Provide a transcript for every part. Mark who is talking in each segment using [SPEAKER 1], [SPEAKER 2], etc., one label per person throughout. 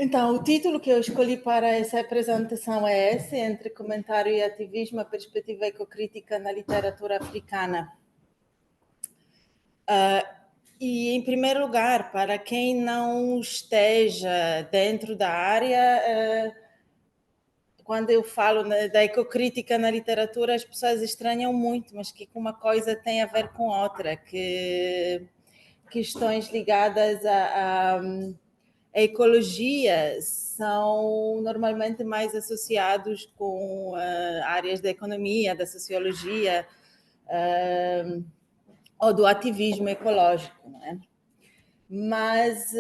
[SPEAKER 1] Então, o título que eu escolhi para essa apresentação é esse: Entre Comentário e Ativismo, a Perspectiva Ecocrítica na Literatura Africana. E, em primeiro lugar, para quem não esteja dentro da área, quando eu falo da ecocrítica na literatura, as pessoas estranham muito, mas que uma coisa tem a ver com outra, que questões ligadas à ecologia são normalmente mais associados com áreas da economia, da sociologia, ou do ativismo ecológico, não é? Mas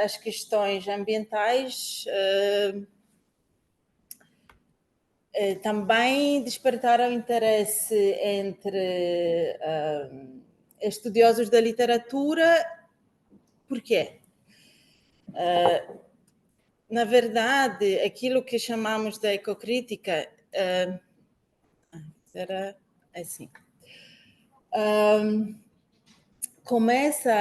[SPEAKER 1] as questões ambientais também despertaram interesse entre estudiosos da literatura. Por quê? Na verdade, aquilo que chamamos de ecocrítica era assim. Começa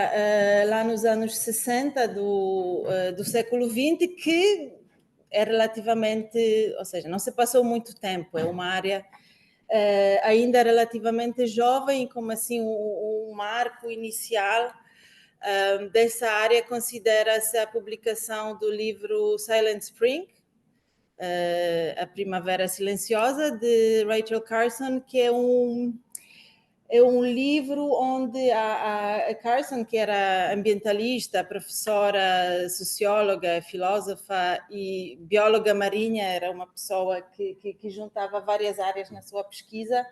[SPEAKER 1] lá nos anos 60 do século XX, que é relativamente, ou seja, não se passou muito tempo, é uma área ainda relativamente jovem, como assim um marco inicial dessa área considera-se a publicação do livro Silent Spring, A Primavera Silenciosa, de Rachel Carson, que é um livro onde a Carson, que era ambientalista, professora, socióloga, filósofa e bióloga marinha, era uma pessoa que juntava várias áreas na sua pesquisa,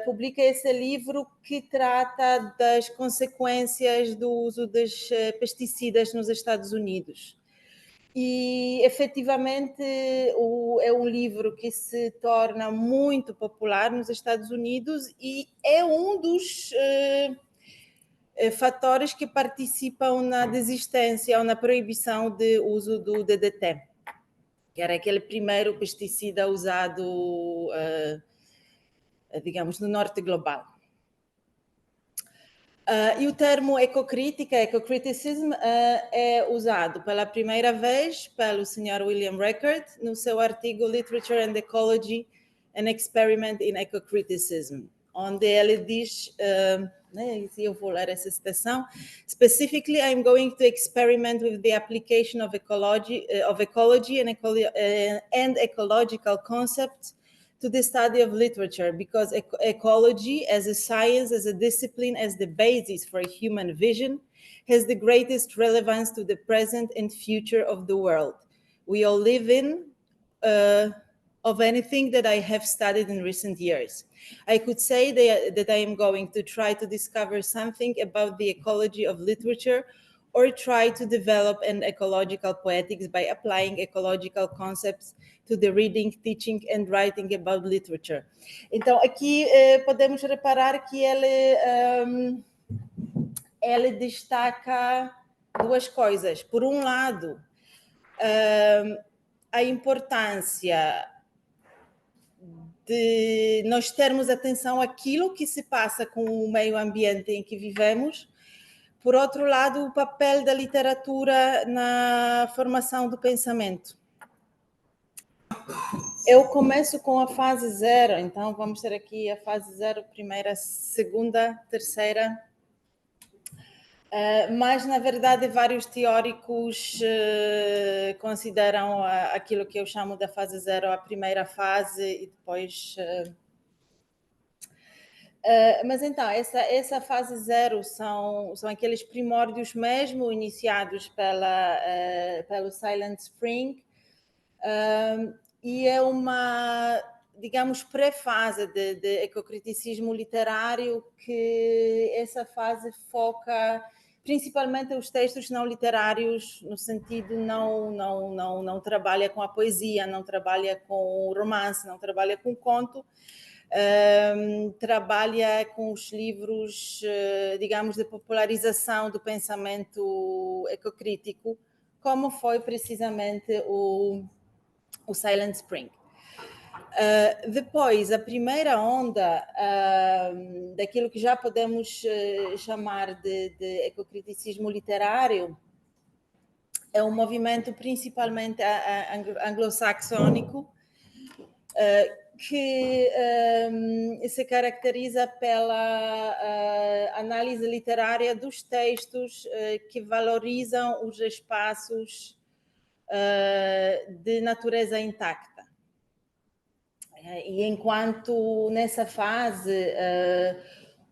[SPEAKER 1] publica esse livro que trata das consequências do uso dos pesticidas nos Estados Unidos. E, efetivamente, é um livro que se torna muito popular nos Estados Unidos e é um dos fatores que participam na desistência ou na proibição de uso do DDT, que era aquele primeiro pesticida usado, digamos, no norte global. E o termo ecocrítica, ecocriticism, é usado pela primeira vez pelo Sr. William Record no seu artigo Literature and Ecology, an Experiment in Ecocriticism, onde ele diz, eu vou ler essa citação, specifically I'm going to experiment with the application of ecology and ecological concepts to the study of literature, because ecology as a science, as a discipline, as the basis for a human vision, has the greatest relevance to the present and future of the world we all live in, of anything that I have studied in recent years. I could say that I am going to try to discover something about the ecology of literature, or try to develop an ecological poetics by applying ecological concepts to the reading, teaching and writing about literature. Então, aqui podemos reparar que ele destaca duas coisas. Por um lado, a importância de nós termos atenção àquilo que se passa com o meio ambiente em que vivemos. Por outro lado, o papel da literatura na formação do pensamento. Eu começo com a fase 0, então vamos ter aqui a fase 0, primeira, segunda, terceira. Mas, na verdade, vários teóricos consideram aquilo que eu chamo da fase 0 a primeira fase e depois... mas então, essa fase 0 são aqueles primórdios mesmo iniciados pelo Silent Spring, e é uma, digamos, pré-fase de ecocriticismo literário, que essa fase foca principalmente os textos não literários, no sentido não trabalha com a poesia, não trabalha com o romance, não trabalha com o conto, trabalha com os livros, digamos, de popularização do pensamento ecocrítico, como foi precisamente o Silent Spring. Depois, a primeira onda daquilo que já podemos chamar de ecocriticismo literário é um movimento principalmente anglo-saxônico, que se caracteriza pela análise literária dos textos que valorizam os espaços de natureza intacta. E enquanto nessa fase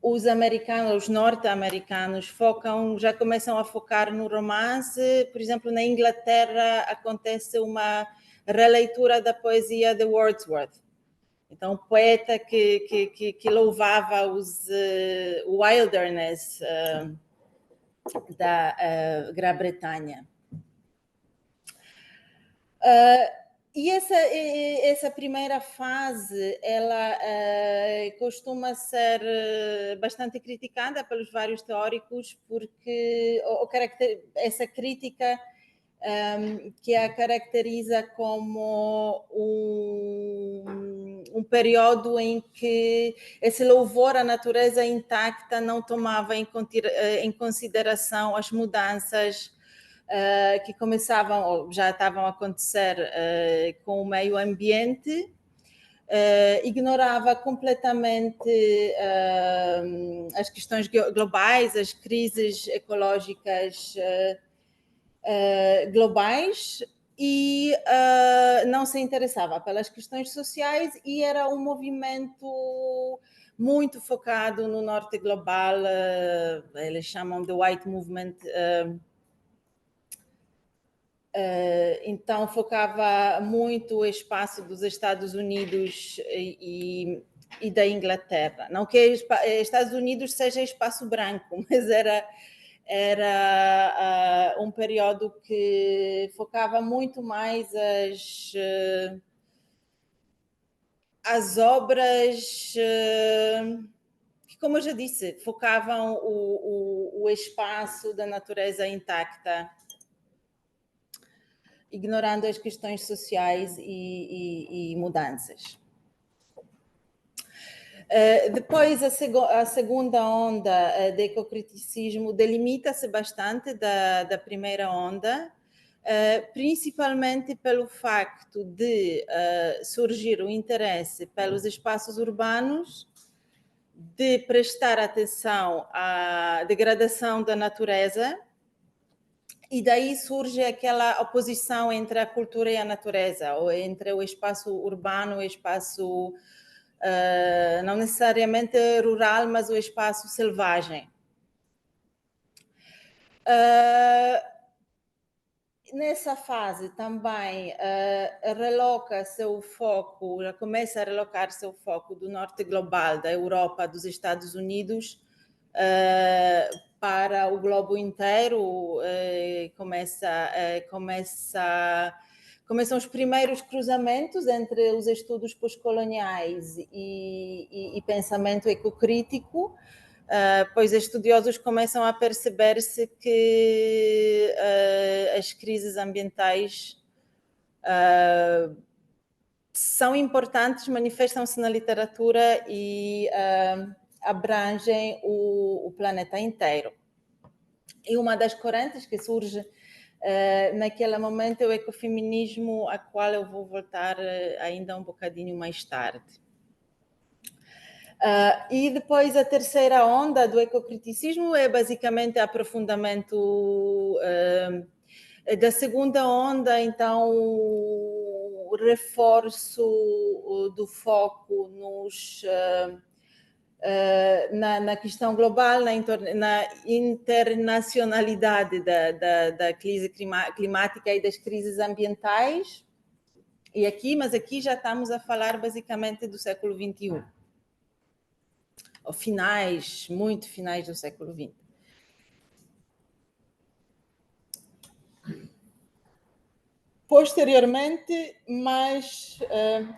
[SPEAKER 1] os norte-americanos já começam a focar no romance, por exemplo, na Inglaterra acontece uma releitura da poesia de Wordsworth. Então, poeta que louvava o wilderness da Grã-Bretanha. E essa primeira fase, ela costuma ser bastante criticada pelos vários teóricos, porque essa crítica que a caracteriza como um período em que esse louvor à natureza intacta não tomava em consideração as mudanças que começavam ou já estavam a acontecer com o meio ambiente, ignorava completamente as questões globais, as crises ecológicas globais, e não se interessava pelas questões sociais, e era um movimento muito focado no norte global, eles chamam de White Movement. Então focava muito o espaço dos Estados Unidos e da Inglaterra. Não que Estados Unidos seja espaço branco, mas era um período que focava muito mais as obras que, como eu já disse, focavam o espaço da natureza intacta, ignorando as questões sociais e mudanças. Depois, a segunda onda de ecocriticismo delimita-se bastante da primeira onda, principalmente pelo facto de surgir o interesse pelos espaços urbanos, de prestar atenção à degradação da natureza, e daí surge aquela oposição entre a cultura e a natureza, ou entre o espaço urbano e o espaço não necessariamente rural, mas o espaço selvagem. Nessa fase também começa a relocar seu foco do norte global, da Europa, dos Estados Unidos, para o globo inteiro. Começam os primeiros cruzamentos entre os estudos pós-coloniais e pensamento ecocrítico, pois estudiosos começam a perceber-se que as crises ambientais são importantes, manifestam-se na literatura e abrangem o planeta inteiro. E uma das correntes que surge naquele momento é o ecofeminismo, a qual eu vou voltar ainda um bocadinho mais tarde. E depois a terceira onda do ecocriticismo é basicamente aprofundamento da segunda onda, então o reforço do foco na questão global, na internacionalidade da crise climática e das crises ambientais. Mas aqui já estamos a falar basicamente do século XXI. Ou muito finais do século XX. Posteriormente,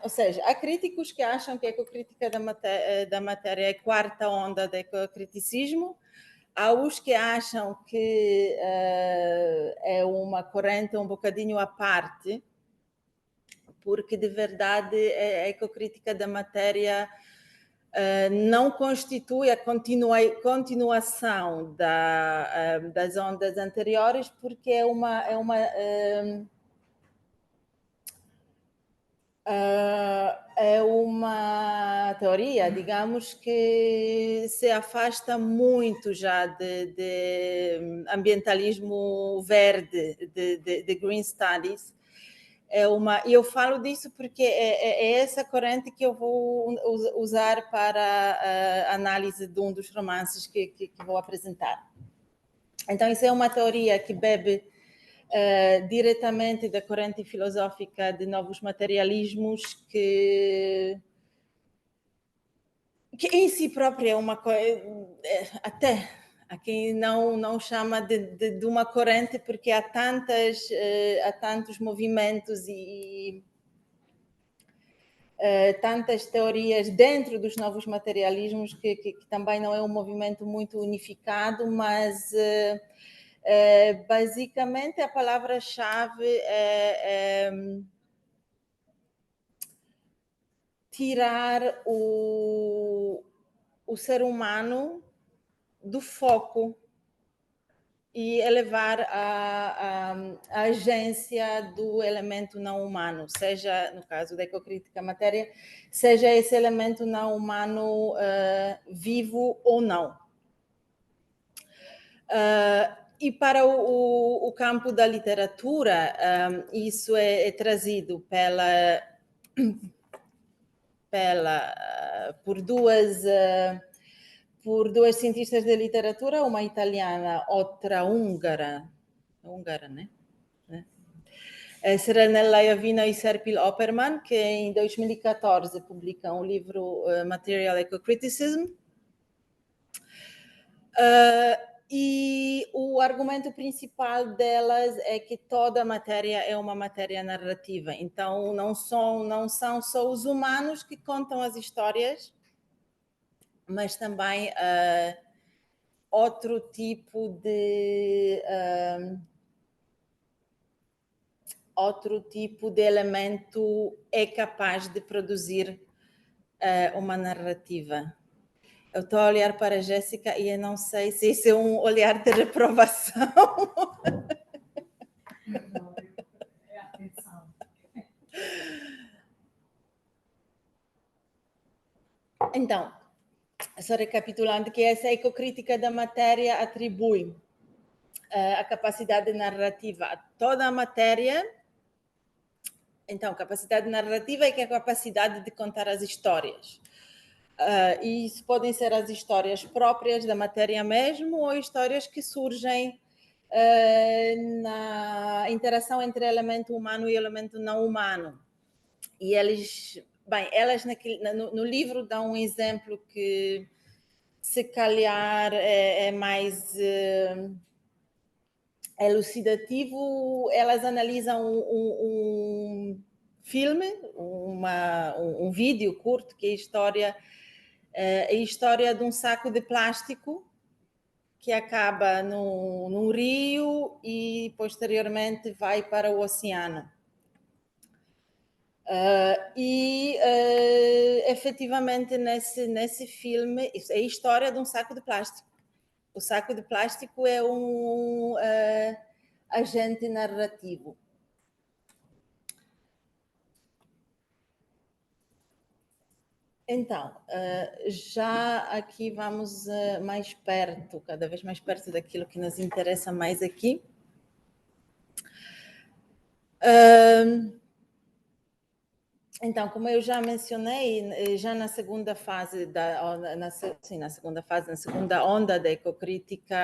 [SPEAKER 1] ou seja, há críticos que acham que a ecocrítica da matéria é a quarta onda do ecocriticismo, há os que acham que é uma corrente um bocadinho à parte, porque de verdade a ecocrítica da matéria não constitui a continuação das ondas anteriores, porque é uma teoria, digamos, que se afasta muito já de ambientalismo verde, de Green Studies. E eu falo disso porque é essa corrente que eu vou usar para a análise de um dos romances que vou apresentar. Então, isso é uma teoria que bebe diretamente da corrente filosófica de novos materialismos, que em si própria é uma coisa, até a quem não chama de uma corrente, porque há tantos movimentos e tantas teorias dentro dos novos materialismos que também não é um movimento muito unificado, mas basicamente a palavra-chave é tirar o ser humano do foco e elevar a agência do elemento não humano, seja, no caso da ecocrítica matéria, seja esse elemento não humano vivo ou não. E para o campo da literatura, isso é trazido por duas cientistas de literatura, uma italiana, outra húngara, né? Serenella Iovino e Serpil Opperman, que em 2014 publicam o livro Material Ecocriticism. E o argumento principal delas é que toda matéria é uma matéria narrativa. Então, não são só os humanos que contam as histórias, mas também outro tipo de elemento é capaz de produzir uma narrativa. Eu estou a olhar para a Jéssica e eu não sei se isso é um olhar de reprovação.
[SPEAKER 2] É atenção.
[SPEAKER 1] Então, só recapitulando, que essa ecocrítica da matéria atribui a capacidade narrativa a toda a matéria. Então, capacidade narrativa é que é a capacidade de contar as histórias. E isso podem ser as histórias próprias da matéria mesmo ou histórias que surgem na interação entre elemento humano e elemento não humano. E elas no livro dão um exemplo que, se calhar, é mais elucidativo. Elas analisam um filme, um vídeo curto, que é a história de um saco de plástico que acaba num rio e posteriormente vai para o oceano. Efetivamente nesse filme é a história de um saco de plástico. O saco de plástico é um agente narrativo. Então, já aqui vamos mais perto, cada vez mais perto daquilo que nos interessa mais aqui. Então, como eu já mencionei, já na segunda fase, na segunda onda da ecocrítica,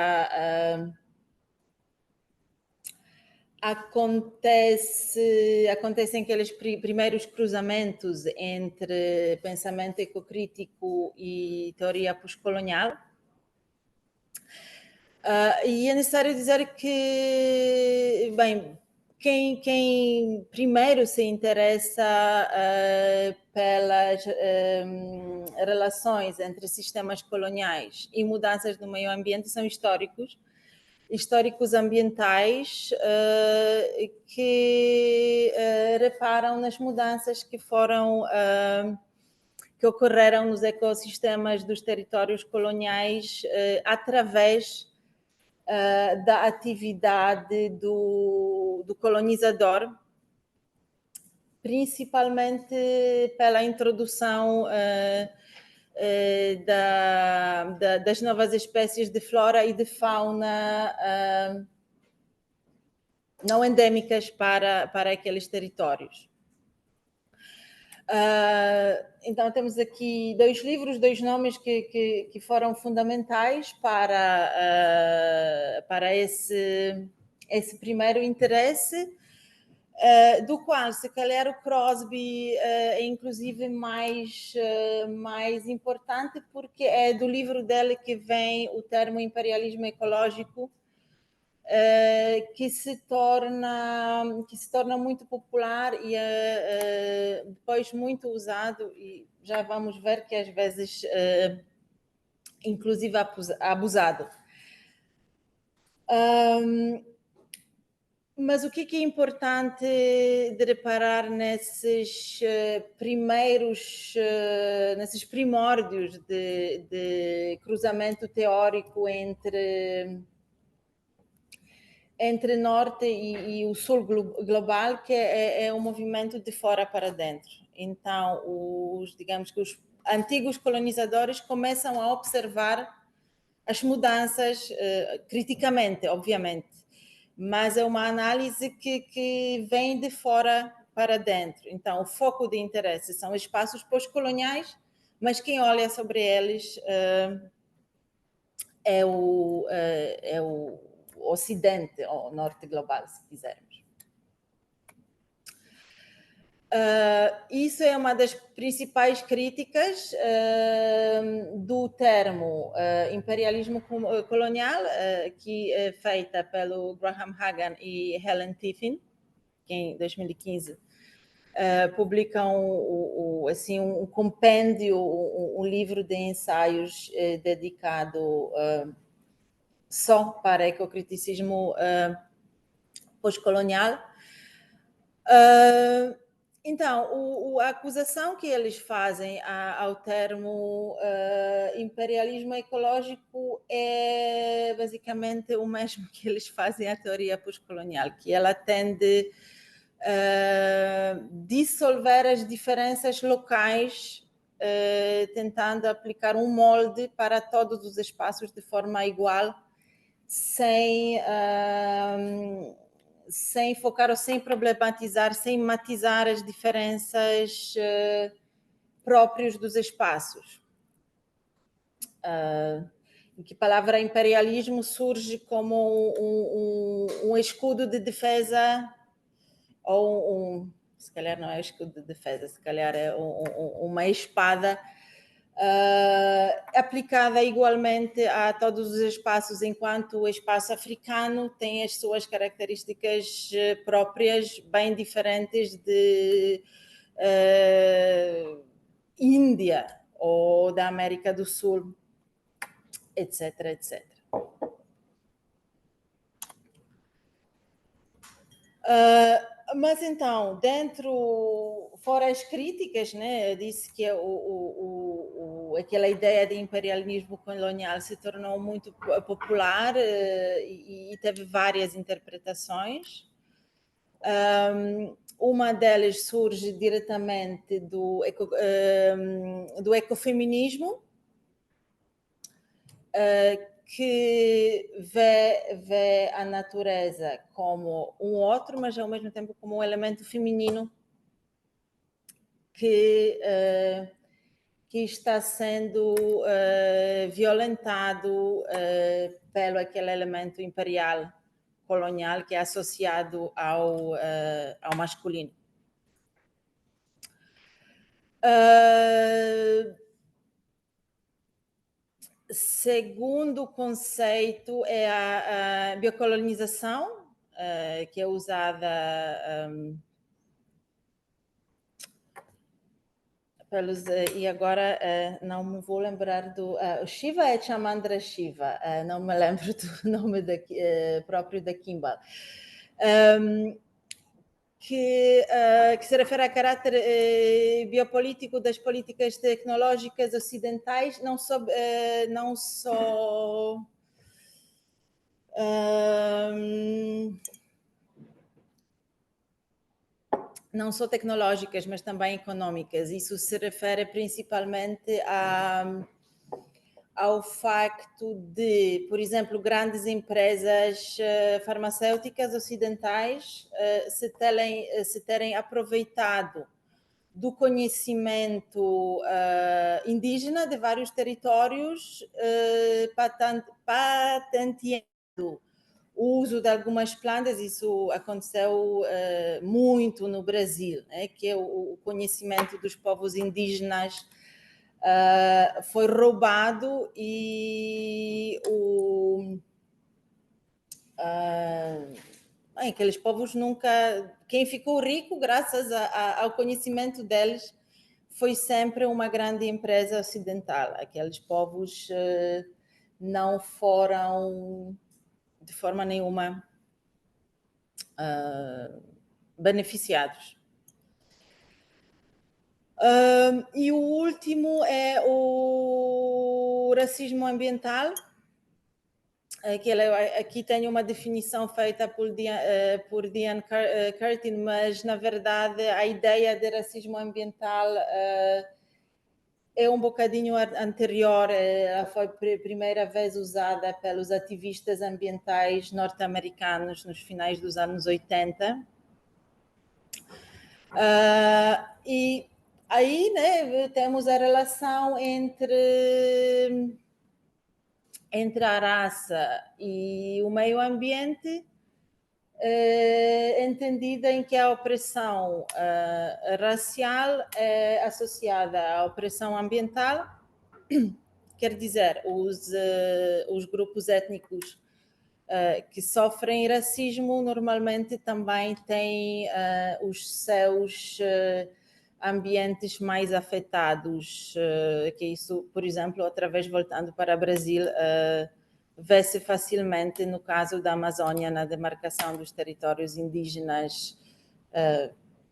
[SPEAKER 1] acontecem aqueles primeiros cruzamentos entre pensamento ecocrítico e teoria pós-colonial. E é necessário dizer que, bem, quem primeiro se interessa pelas relações entre sistemas coloniais e mudanças no meio ambiente são históricos ambientais que reparam nas mudanças que foram que ocorreram nos ecossistemas dos territórios coloniais através da atividade do colonizador, principalmente pela introdução das novas espécies de flora e de fauna não endêmicas para aqueles territórios. Então, temos aqui 2 livros, 2 nomes que foram fundamentais para esse primeiro interesse, do qual, se calhar, o Crosby é inclusive mais importante, porque é do livro dele que vem o termo imperialismo ecológico, que se torna muito popular e depois muito usado, e já vamos ver que às vezes inclusive abusado. Mas o que é importante de reparar nesses nesses primórdios de cruzamento teórico entre norte e o sul global, que é um movimento de fora para dentro. Então, digamos que os antigos colonizadores começam a observar as mudanças criticamente, obviamente, mas é uma análise que vem de fora para dentro. Então, o foco de interesse são espaços pós-coloniais, mas quem olha sobre eles é o Ocidente, ou Norte global, se quisermos. Isso é uma das principais críticas do termo imperialismo colonial, que é feita pelo Graham Hagan e Helen Tiffin, que em 2015 publicam assim, um compêndio, um livro de ensaios dedicado só para ecocriticismo pós-colonial. Então, a acusação que eles fazem ao termo imperialismo ecológico é basicamente o mesmo que eles fazem à teoria pós-colonial, que ela tende a dissolver as diferenças locais, tentando aplicar um molde para todos os espaços de forma igual, sem focar ou sem problematizar, sem matizar as diferenças próprias dos espaços. Em que a palavra imperialismo surge como um escudo de defesa, ou se calhar não é escudo de defesa, se calhar é uma espada aplicada igualmente a todos os espaços, enquanto o espaço africano tem as suas características próprias, bem diferentes de Índia ou da América do Sul, etc, etc. Mas então, fora as críticas, né, eu disse que aquela ideia de imperialismo colonial se tornou muito popular e teve várias interpretações. Uma delas surge diretamente do ecofeminismo, que vê a natureza como um outro, mas ao mesmo tempo como um elemento feminino que está sendo violentado pelo aquele elemento imperial colonial que é associado ao masculino. Segundo conceito é a biocolonização, que é usada pelos... E agora não me vou lembrar do... Shiva é Chamandra Shiva, não me lembro do nome próprio da Kimball. que se refere a caráter biopolítico das políticas tecnológicas ocidentais, não só tecnológicas, mas também econômicas. Isso se refere principalmente ao facto de, por exemplo, grandes empresas farmacêuticas ocidentais se terem aproveitado do conhecimento indígena de vários territórios, patenteando o uso de algumas plantas. Isso aconteceu muito no Brasil, né? Que é o conhecimento dos povos indígenas foi roubado e aqueles povos nunca... Quem ficou rico graças ao conhecimento deles foi sempre uma grande empresa ocidental. Aqueles povos não foram de forma nenhuma beneficiados. E o último é o racismo ambiental. Aqui tem uma definição feita por Diane Curtin, mas na verdade a ideia de racismo ambiental é um bocadinho anterior. Ela foi primeira vez usada pelos ativistas ambientais norte-americanos nos finais dos anos 80. E aí, né, temos a relação entre a raça e o meio ambiente, entendida em que a opressão racial é associada à opressão ambiental. Quer dizer, os grupos étnicos que sofrem racismo normalmente também têm os seus ambientes mais afetados, que isso, por exemplo, voltando para o Brasil, vê-se facilmente no caso da Amazônia, na demarcação dos territórios indígenas,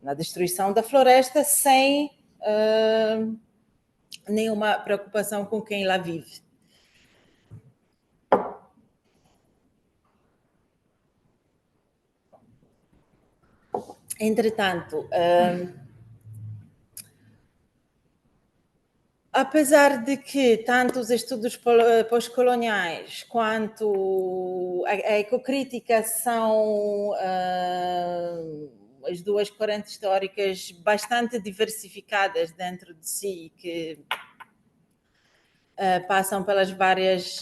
[SPEAKER 1] na destruição da floresta, sem nenhuma preocupação com quem lá vive. Entretanto, apesar de que tanto os estudos pós-coloniais quanto a ecocrítica são as duas correntes históricas bastante diversificadas dentro de si, que passam pelas várias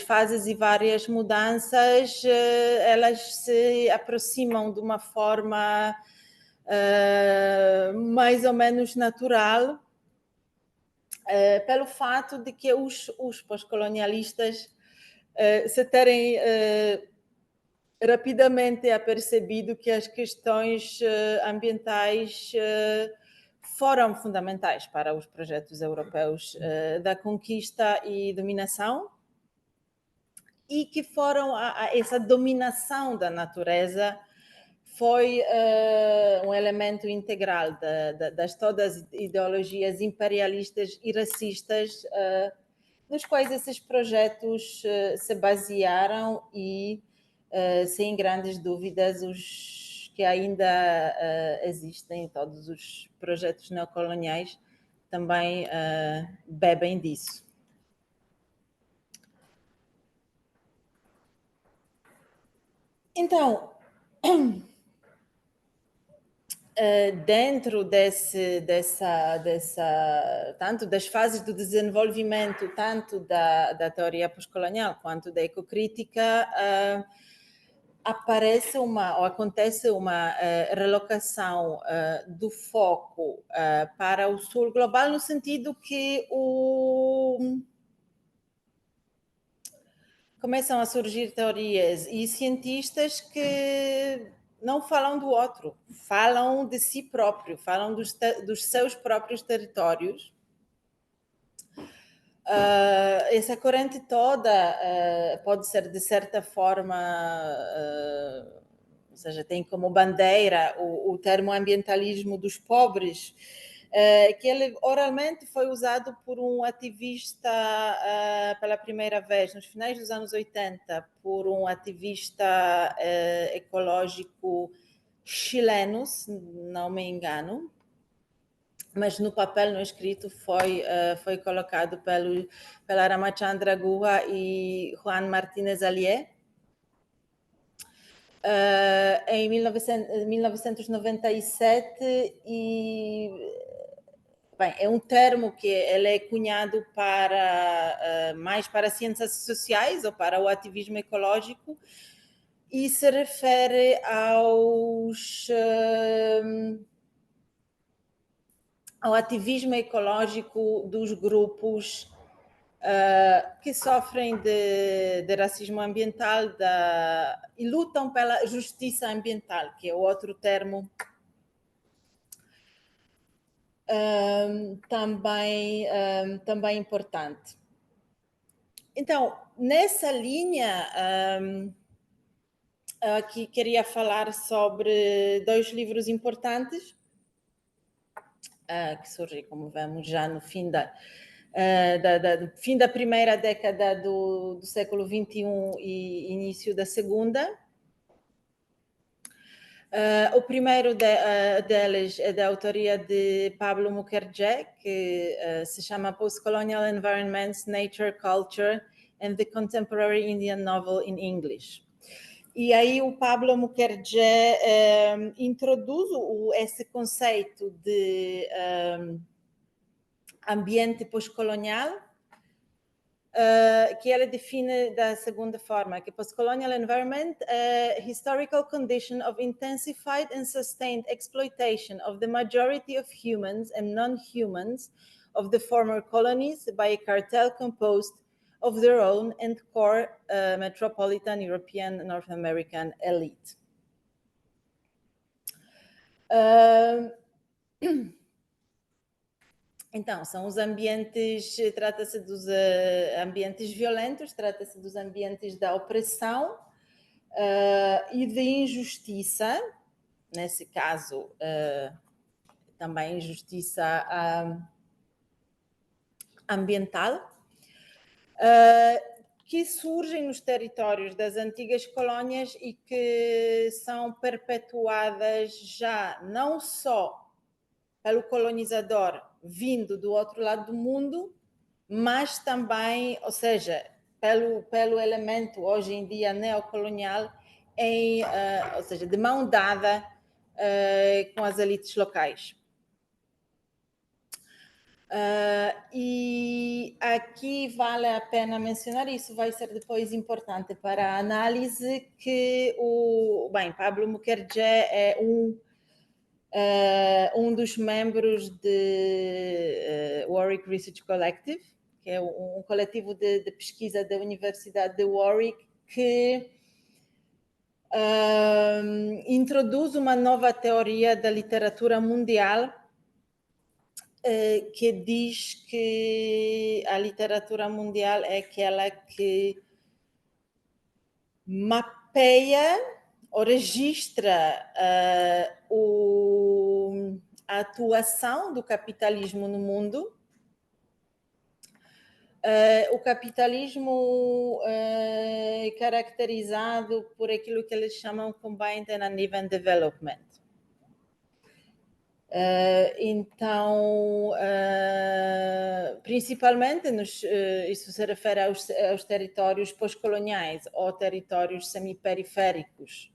[SPEAKER 1] fases e várias mudanças, elas se aproximam de uma forma mais ou menos natural, pelo fato de que os pós-colonialistas se terem rapidamente apercebido que as questões ambientais foram fundamentais para os projetos europeus da conquista e dominação, e que essa dominação da natureza foi um elemento integral das todas as ideologias imperialistas e racistas nos quais esses projetos se basearam, e sem grandes dúvidas os que ainda existem, todos os projetos neocoloniais também bebem disso. Então, dentro tanto das fases do desenvolvimento, tanto da teoria pós-colonial quanto da ecocrítica, acontece uma relocação do foco para o sul global, no sentido que começam a surgir teorias e cientistas que não falam do outro, falam de si próprio, falam dos seus próprios territórios. Essa corrente toda pode ser, de certa forma, ou seja, tem como bandeira o termo ambientalismo dos pobres, que ele oralmente foi usado por um ativista pela primeira vez, nos finais dos anos 80, por um ativista ecológico chileno, se não me engano, mas no papel, no escrito, foi colocado pela Ramachandra Guha e Juan Martínez Alier. Em 1997, e bem, é um termo que ele é cunhado mais para as ciências sociais ou para o ativismo ecológico, e se refere ao ativismo ecológico dos grupos que sofrem de racismo ambiental e lutam pela justiça ambiental, que é outro termo também importante. Então, nessa linha, aqui queria falar sobre 2 livros importantes, que surgem, como vemos, já no fim fim da primeira década do século XXI e início da segunda. O primeiro deles é da autoria de Pablo Mukherjee, que se chama Post-Colonial Environments, Nature, Culture and the Contemporary Indian Novel in English. E aí o Pablo Mukherjee introduz esse conceito de ambiente pós-colonial, que ele define da segunda forma, que post-colonial environment, historical condition of intensified and sustained exploitation of the majority of humans and non-humans of the former colonies by a cartel composed of their own and core metropolitan European North American elite. Então, são os ambientes, trata-se dos ambientes violentos, trata-se dos ambientes da opressão e de injustiça, nesse caso, também injustiça ambiental, que surgem nos territórios das antigas colónias e que são perpetuadas já não só pelo colonizador vindo do outro lado do mundo, mas também, ou seja, pelo elemento hoje em dia neocolonial, ou seja, de mão dada com as elites locais. E aqui vale a pena mencionar, isso vai ser depois importante para a análise, que Pablo Mukherjee é um dos membros de Warwick Research Collective, que é um coletivo de pesquisa da Universidade de Warwick, que introduz uma nova teoria da literatura mundial, que diz que a literatura mundial é aquela que mapeia ou registra a atuação do capitalismo no mundo. O capitalismo é caracterizado por aquilo que eles chamam Combined and Uneven Development. Então, principalmente, isso se refere aos territórios pós-coloniais ou territórios semiperiféricos,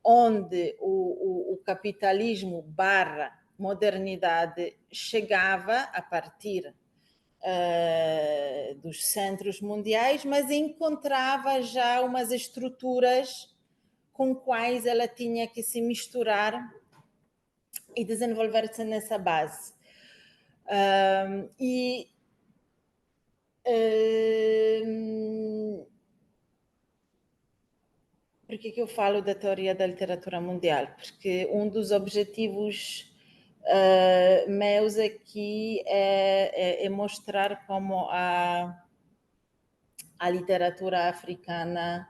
[SPEAKER 1] onde o capitalismo / modernidade chegava a partir dos centros mundiais, mas encontrava já umas estruturas com quais ela tinha que se misturar e desenvolver-se nessa base. Por que eu falo da teoria da literatura mundial? Porque um dos objetivos meus aqui é mostrar como a literatura africana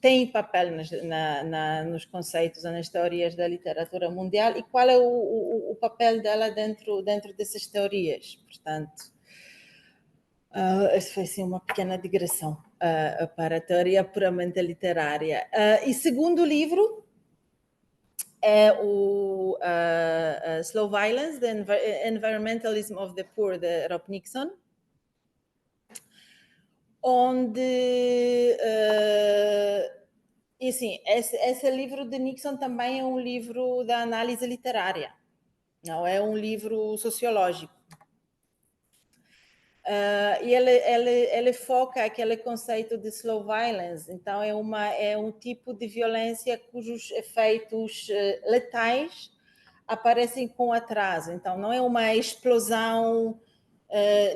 [SPEAKER 1] têm papel nos conceitos ou nas teorias da literatura mundial e qual é o papel dela dentro dessas teorias. Portanto, essa foi assim, uma pequena digressão para a teoria puramente literária. E segundo livro é o Slow Violence, The Environmentalism of the Poor, de Rob Nixon, onde, e assim, esse livro de Nixon também é um livro da análise literária, não é um livro sociológico. E ele foca aquele conceito de slow violence, então é um tipo de violência cujos efeitos letais aparecem com atraso. Então não é uma explosão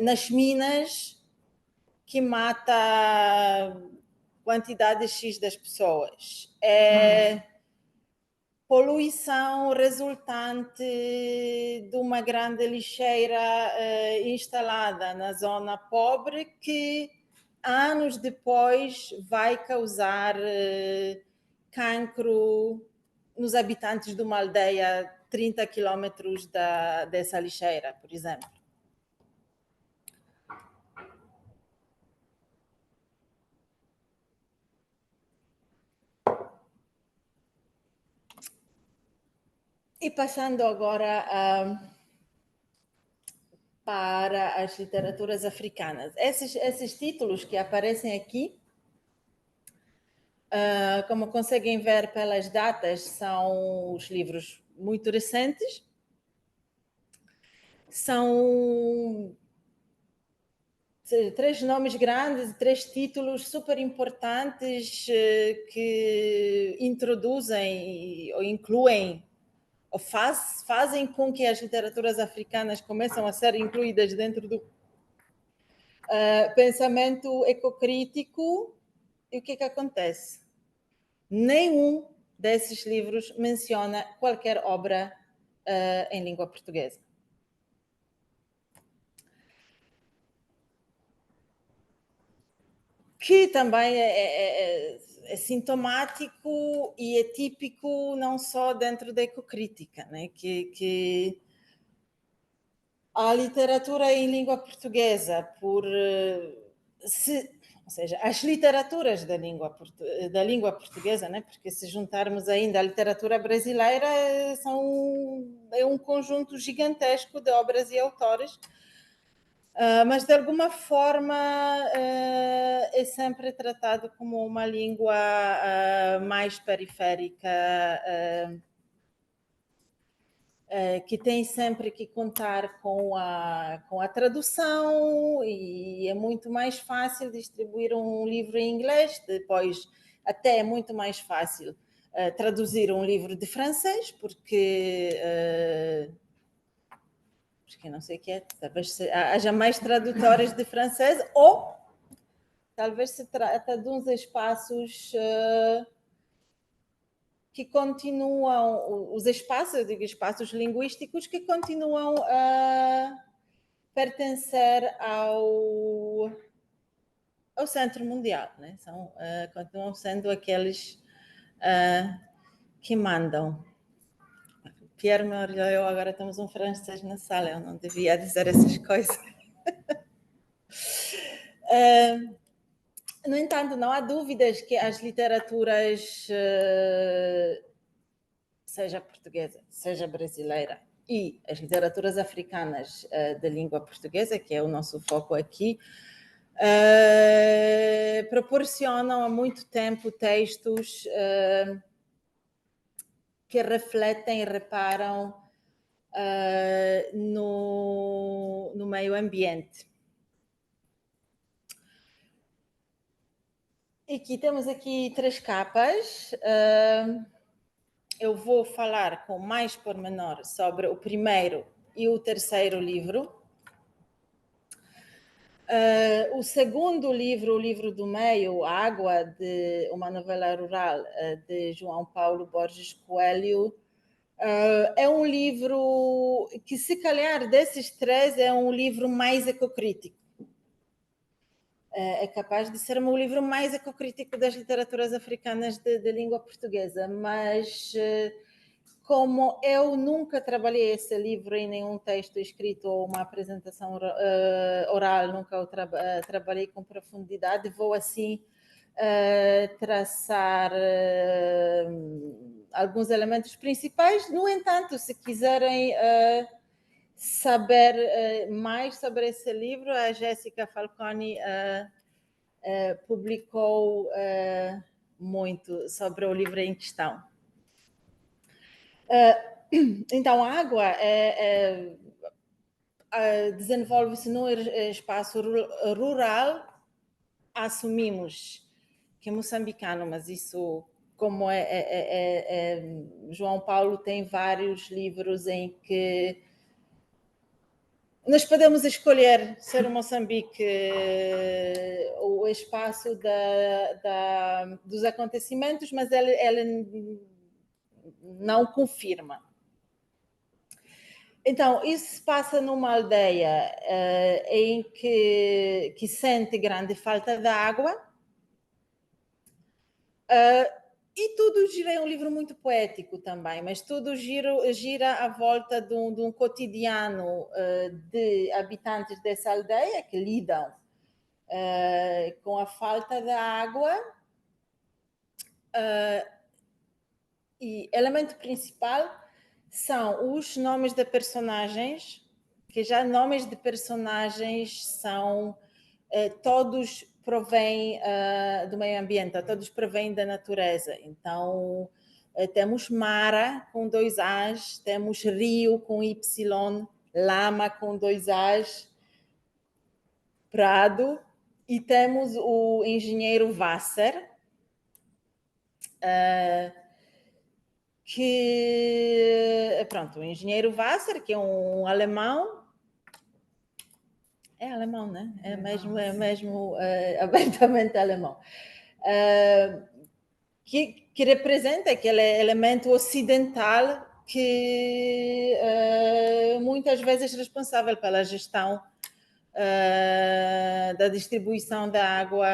[SPEAKER 1] nas minas que mata quantidade X das pessoas. É poluição resultante de uma grande lixeira instalada na zona pobre que anos depois vai causar cancro nos habitantes de uma aldeia 30 quilômetros dessa lixeira, por exemplo. E passando agora para as literaturas africanas. Esses títulos que aparecem aqui, como conseguem ver pelas datas, são os livros muito recentes. São 3 nomes grandes, 3 títulos super importantes que introduzem ou incluem ou fazem com que as literaturas africanas começam a ser incluídas dentro do pensamento ecocrítico. E o que acontece? Nenhum desses livros menciona qualquer obra em língua portuguesa. Que também é sintomático e é típico não só dentro da ecocrítica, né? Que a literatura em língua portuguesa, ou seja, as literaturas da língua portuguesa, né? Porque se juntarmos ainda a literatura brasileira, é um conjunto gigantesco de obras e autores, mas de alguma forma é sempre tratado como uma língua mais periférica, que tem sempre que contar com a tradução, e é muito mais fácil distribuir um livro em inglês, depois até é muito mais fácil traduzir um livro de francês, porque não sei o que é, talvez haja mais tradutores de francês, ou talvez se trata de uns espaços que continuam, os espaços, eu digo espaços linguísticos, que continuam a pertencer ao centro mundial, né? Continuam sendo aqueles que mandam. Pierre me olhou, agora temos um francês na sala, eu não devia dizer essas coisas. No entanto, não há dúvidas que as literaturas, seja portuguesa, seja brasileira, e as literaturas africanas da língua portuguesa, que é o nosso foco aqui, proporcionam há muito tempo textos que refletem e reparam no meio ambiente. E aqui temos 3 capas. Eu vou falar com mais pormenor sobre o primeiro e o terceiro livro. O segundo livro, o livro do meio, Água, de uma novela rural de João Paulo Borges Coelho, é um livro que, se calhar, desses 3, é um livro mais ecocrítico. é capaz de ser o meu livro mais ecocrítico das literaturas africanas de língua portuguesa, mas como eu nunca trabalhei esse livro em nenhum texto escrito ou uma apresentação oral, nunca o trabalhei com profundidade, vou assim traçar alguns elementos principais. No entanto, se quiserem saber mais sobre esse livro, a Jéssica Falconi publicou muito sobre o livro em questão. Então, a água desenvolve-se num espaço rural, assumimos que é moçambicano, mas isso, como João Paulo tem vários livros em que nós podemos escolher ser Moçambique o espaço dos acontecimentos, mas ele não confirma. Então, isso se passa numa aldeia em que sente grande falta de água, e tudo gira, é um livro muito poético também, mas tudo gira à volta de um cotidiano de habitantes dessa aldeia que lidam com a falta de água. E elemento principal são os nomes de personagens, que já nomes de personagens são todos provêm do meio ambiente, todos provêm da natureza. Então, temos Mara com 2 As, temos Rio com Y, Lama com 2 As, Prado, e temos o engenheiro Wasser, que, pronto, o engenheiro Wasser, que é um alemão, é alemão, né? É mesmo abertamente alemão, que representa aquele elemento ocidental que muitas vezes é responsável pela gestão da distribuição da água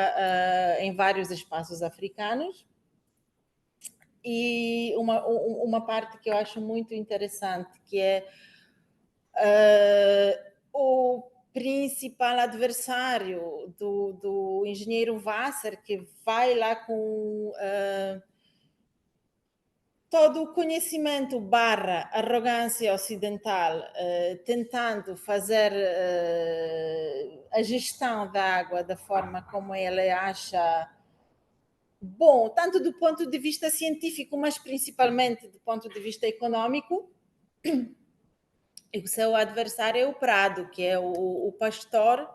[SPEAKER 1] em vários espaços africanos. E uma parte que eu acho muito interessante, que é o principal adversário do engenheiro Wasser, que vai lá com todo o conhecimento / arrogância ocidental, tentando fazer a gestão da água da forma como ele acha bom, tanto do ponto de vista científico, mas principalmente do ponto de vista econômico. E o seu adversário é o Prado, que é o pastor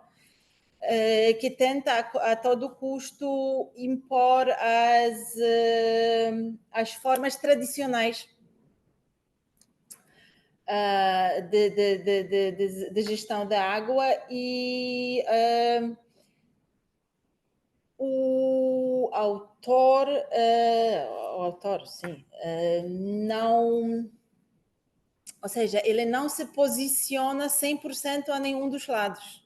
[SPEAKER 1] que tenta a todo custo impor as formas tradicionais de gestão da água, e o autor, sim, não, ou seja, ele não se posiciona 100% a nenhum dos lados.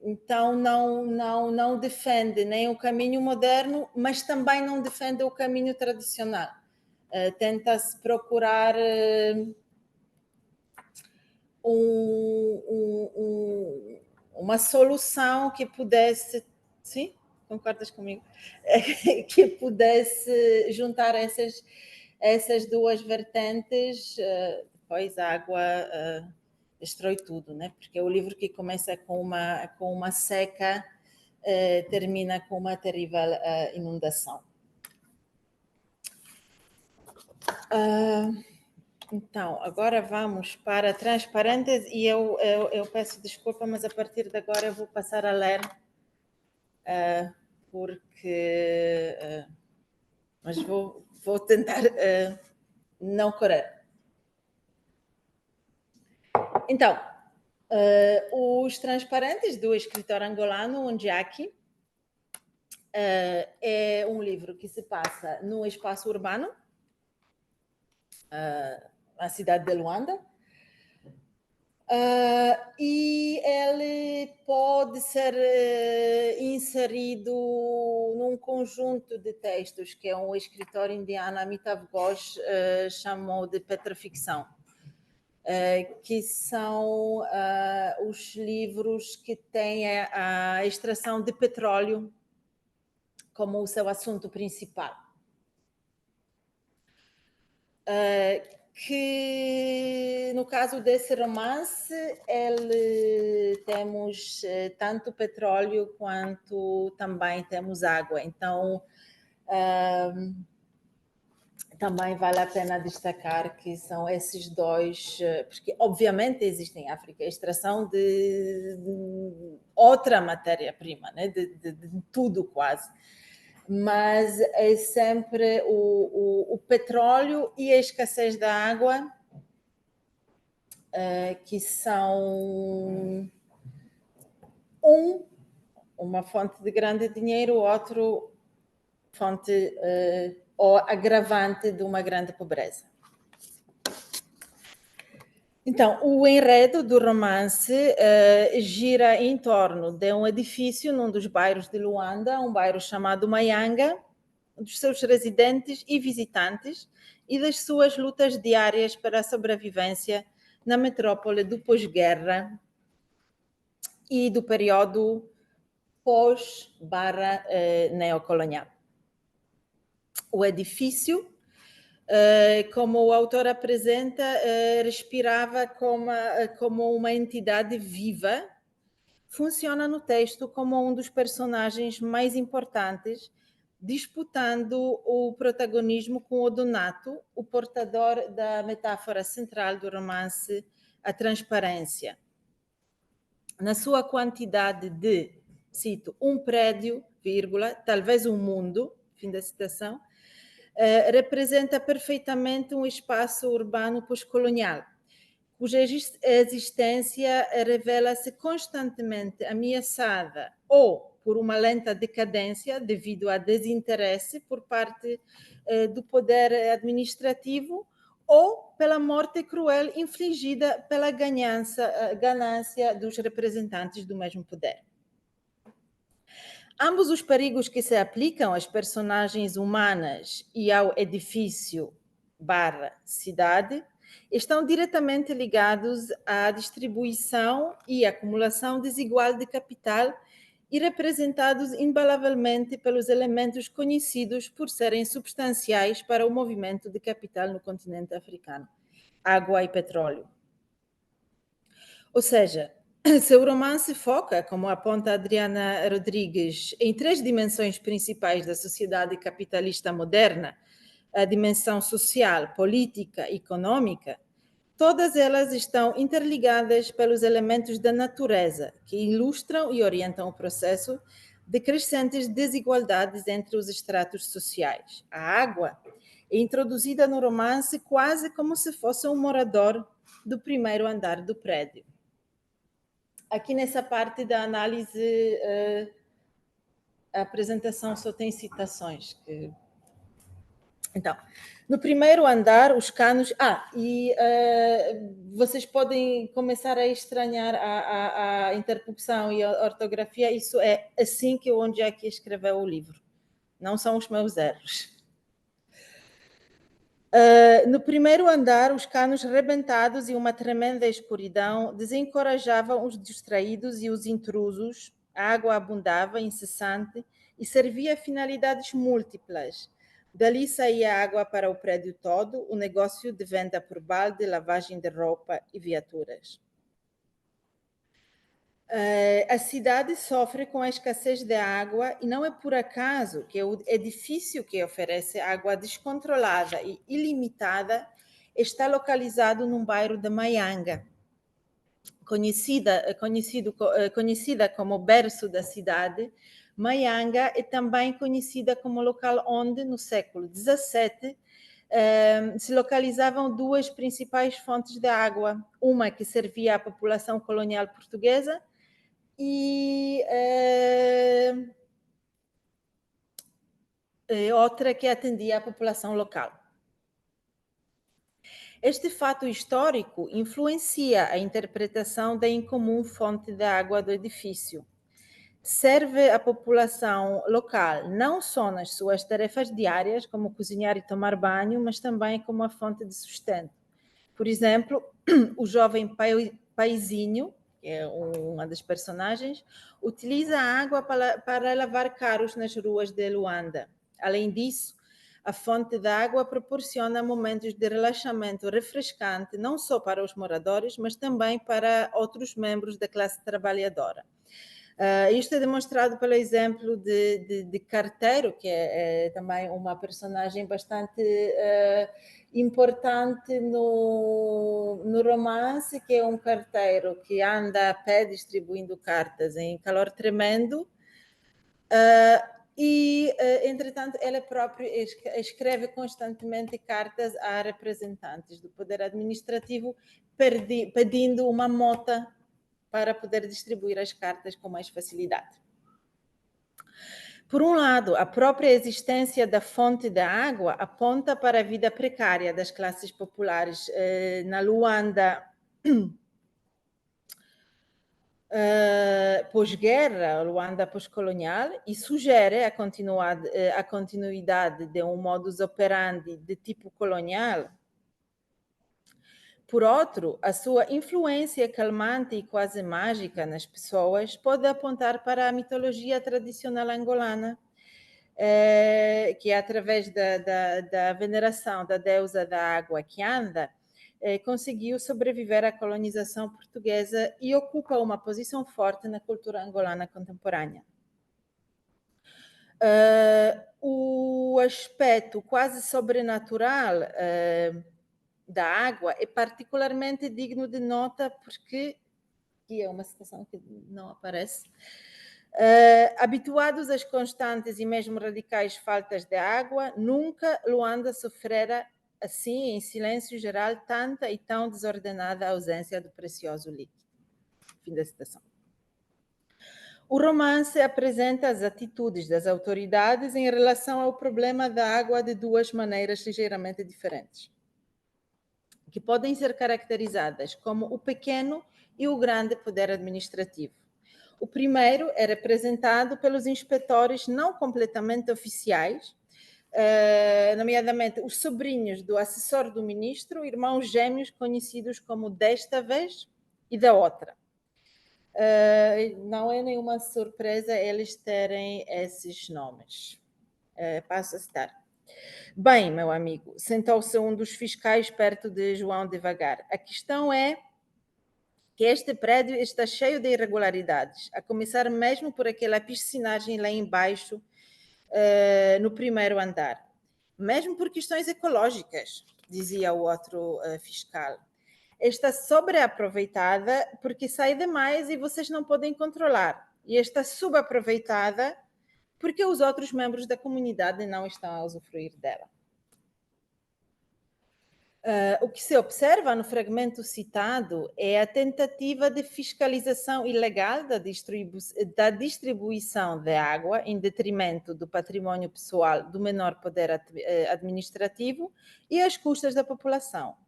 [SPEAKER 1] Então não defende nem o caminho moderno, mas também não defende o caminho tradicional. Tenta-se procurar uma solução que pudesse, sim, concordas comigo? Que pudesse juntar essas duas vertentes. Depois a água destrói tudo, né? Porque é o livro que começa com uma seca, termina com uma terrível inundação. Então, agora vamos para Transparentes, e eu peço desculpa, mas a partir de agora eu vou passar a ler, porque... mas vou tentar não correr. Então, Os Transparentes, do escritor angolano Ondiaki, é um livro que se passa num espaço urbano, a cidade de Luanda, E ele pode ser inserido num conjunto de textos que um escritor indiano, Amitav Ghosh, chamou de petroficção, que são os livros que têm a extração de petróleo como o seu assunto principal. Que no caso desse romance temos tanto petróleo quanto também temos água, então também vale a pena destacar que são esses dois, porque obviamente existe em África a extração de outra matéria-prima, né? de tudo quase, mas é sempre o petróleo e a escassez da água que são uma fonte de grande dinheiro, outro fonte ou agravante de uma grande pobreza. Então, o enredo do romance gira em torno de um edifício num dos bairros de Luanda, um bairro chamado Mayanga, dos seus residentes e visitantes e das suas lutas diárias para a sobrevivência na metrópole do pós-guerra e do período pós/neocolonial. O edifício, como o autor apresenta, respirava como uma entidade viva, funciona no texto como um dos personagens mais importantes, disputando o protagonismo com o Donato, o portador da metáfora central do romance, a transparência. Na sua quantidade de, cito, um prédio, vírgula, talvez um mundo, fim da citação, representa perfeitamente um espaço urbano pós-colonial, cuja existência revela-se constantemente ameaçada ou por uma lenta decadência devido a desinteresse por parte do poder administrativo ou pela morte cruel infligida pela ganância dos representantes do mesmo poder. Ambos os perigos que se aplicam às personagens humanas e ao edifício/cidade estão diretamente ligados à distribuição e acumulação desigual de capital e representados imbalavelmente pelos elementos conhecidos por serem substanciais para o movimento de capital no continente africano: água e petróleo. Ou seja, seu romance foca, como aponta Adriana Rodrigues, em 3 dimensões principais da sociedade capitalista moderna: a dimensão social, política e econômica. Todas elas estão interligadas pelos elementos da natureza, que ilustram e orientam o processo de crescentes desigualdades entre os estratos sociais. A água é introduzida no romance quase como se fosse um morador do primeiro andar do prédio. Aqui nessa parte da análise, a apresentação só tem citações. Então, no primeiro andar, os canos... vocês podem começar a estranhar a interpuncção e a ortografia. Isso é assim que o Ondieki escreveu o livro. Não são os meus erros. No primeiro andar, os canos rebentados e uma tremenda escuridão desencorajavam os distraídos e os intrusos. A água abundava, incessante, e servia a finalidades múltiplas. Dali saía água para o prédio todo, o negócio de venda por balde, lavagem de roupa e viaturas. A cidade sofre com a escassez de água e não é por acaso que o edifício que oferece água descontrolada e ilimitada está localizado num bairro de Mayanga, conhecida como berço da cidade. Mayanga é também conhecida como local onde, no século XVII, se localizavam 2 principais fontes de água, uma que servia à população colonial portuguesa e outra que atendia à população local. Este fato histórico influencia a interpretação da incomum fonte de água do edifício. Serve a população local não só nas suas tarefas diárias, como cozinhar e tomar banho, mas também como a fonte de sustento. Por exemplo, o jovem paizinho, que é uma das personagens, utiliza a água para lavar carros nas ruas de Luanda. Além disso, a fonte da água proporciona momentos de relaxamento refrescante, não só para os moradores, mas também para outros membros da classe trabalhadora. Isto é demonstrado pelo exemplo de Carteiro, que é também uma personagem bastante importante no romance, que é um carteiro que anda a pé distribuindo cartas em calor tremendo, entretanto, ele próprio escreve constantemente cartas a representantes do poder administrativo pedindo uma mota para poder distribuir as cartas com mais facilidade. Por um lado, a própria existência da fonte da água aponta para a vida precária das classes populares na Luanda pós-guerra, Luanda pós-colonial, e sugere a continuidade de um modus operandi de tipo colonial. Por outro, a sua influência calmante e quase mágica nas pessoas pode apontar para a mitologia tradicional angolana, que é através da veneração da deusa da água Kianda, conseguiu sobreviver à colonização portuguesa e ocupa uma posição forte na cultura angolana contemporânea. O aspecto quase sobrenatural da água é particularmente digno de nota porque, aqui é uma citação que não aparece, habituados às constantes e mesmo radicais faltas de água, nunca Luanda sofrera assim, em silêncio geral, tanta e tão desordenada ausência do precioso líquido. Fim da citação. O romance apresenta as atitudes das autoridades em relação ao problema da água de duas maneiras ligeiramente diferentes, que podem ser caracterizadas como o pequeno e o grande poder administrativo. O primeiro é representado pelos inspetores não completamente oficiais, nomeadamente os sobrinhos do assessor do ministro, irmãos gêmeos conhecidos como desta vez e da outra. Não é nenhuma surpresa eles terem esses nomes. Passo a citar. Bem, meu amigo, sentou-se um dos fiscais perto de João devagar. A questão é que este prédio está cheio de irregularidades, a começar mesmo por aquela piscinagem lá embaixo, no primeiro andar. Mesmo por questões ecológicas, dizia o outro fiscal. Está sobreaproveitada porque sai demais e vocês não podem controlar. E está subaproveitada porque os outros membros da comunidade não estão a usufruir dela. O que se observa no fragmento citado é a tentativa de fiscalização ilegal da distribuição de água em detrimento do patrimônio pessoal do menor poder administrativo e às custas da população.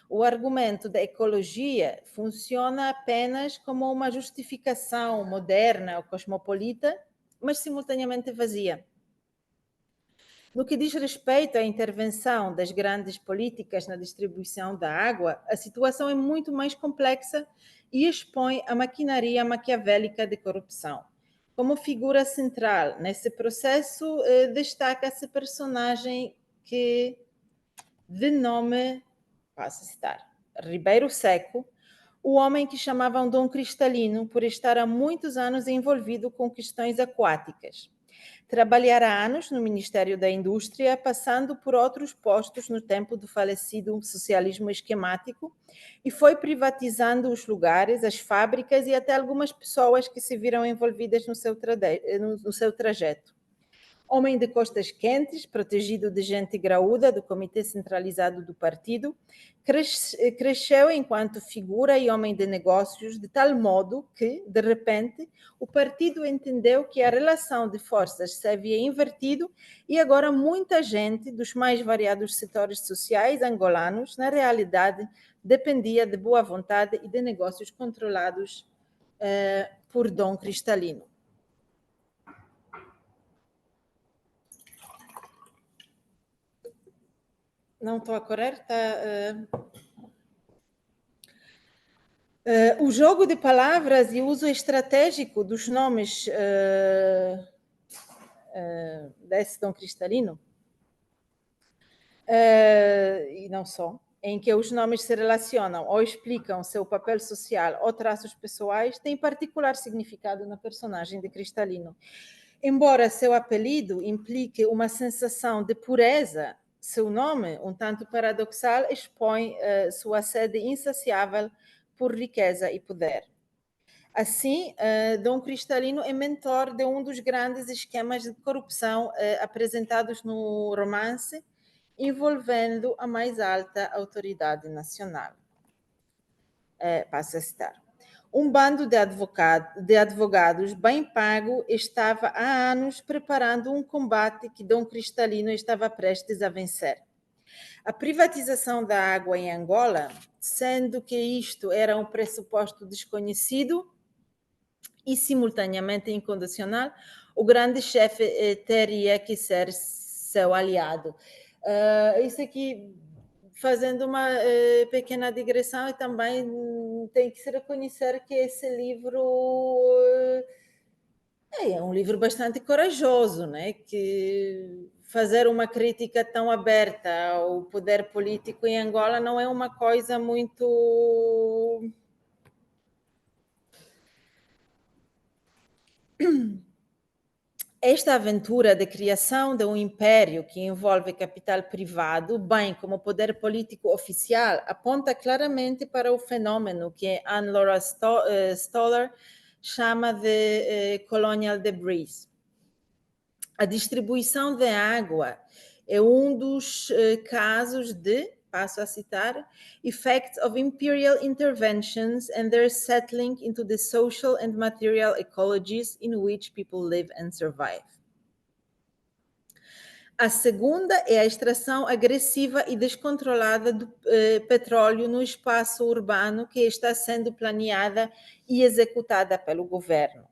[SPEAKER 1] O argumento da ecologia funciona apenas como uma justificação moderna ou cosmopolita, mas simultaneamente vazia. No que diz respeito à intervenção das grandes políticas na distribuição da água, a situação é muito mais complexa e expõe a maquinaria maquiavélica de corrupção. Como figura central nesse processo, destaca-se personagem que, de nome, passo a citar, Ribeiro Seco, o homem que chamavam Dom Cristalino por estar há muitos anos envolvido com questões aquáticas. Trabalhara anos no Ministério da Indústria, passando por outros postos no tempo do falecido socialismo esquemático, e foi privatizando os lugares, as fábricas e até algumas pessoas que se viram envolvidas no seu trajeto. Homem de costas quentes, protegido de gente graúda do Comitê Centralizado do Partido, cresceu enquanto figura e homem de negócios de tal modo que, de repente, o partido entendeu que a relação de forças se havia invertido e agora muita gente dos mais variados setores sociais angolanos, na realidade, dependia de boa vontade e de negócios controlados por Dom Cristalino. Não estou a correr, o jogo de palavras e o uso estratégico dos nomes desse Dom Cristalino, e não só, em que os nomes se relacionam ou explicam seu papel social ou traços pessoais, tem particular significado na personagem de Cristalino. Embora seu apelido implique uma sensação de pureza, seu nome, um tanto paradoxal, expõe sua sede insaciável por riqueza e poder. Assim, Dom Cristalino é mentor de um dos grandes esquemas de corrupção apresentados no romance, envolvendo a mais alta autoridade nacional. Passo a citar. Um bando de advogados bem pago estava há anos preparando um combate que Dom Cristalino estava prestes a vencer. A privatização da água em Angola, sendo que isto era um pressuposto desconhecido e simultaneamente incondicional, o grande chefe teria que ser seu aliado. Isso aqui, fazendo uma pequena digressão, e também tem que se reconhecer que esse livro é um livro bastante corajoso, né? Que fazer uma crítica tão aberta ao poder político em Angola não é uma coisa muito... Esta aventura de criação de um império que envolve capital privado, bem como poder político oficial, aponta claramente para o fenômeno que Anne-Laura Stoller chama de colonial debris. A distribuição de água é um dos casos de, passo a citar, effects of imperial interventions and their settling into the social and material ecologies in which people live and survive. A segunda é a extração agressiva e descontrolada do petróleo no espaço urbano que está sendo planeada e executada pelo governo.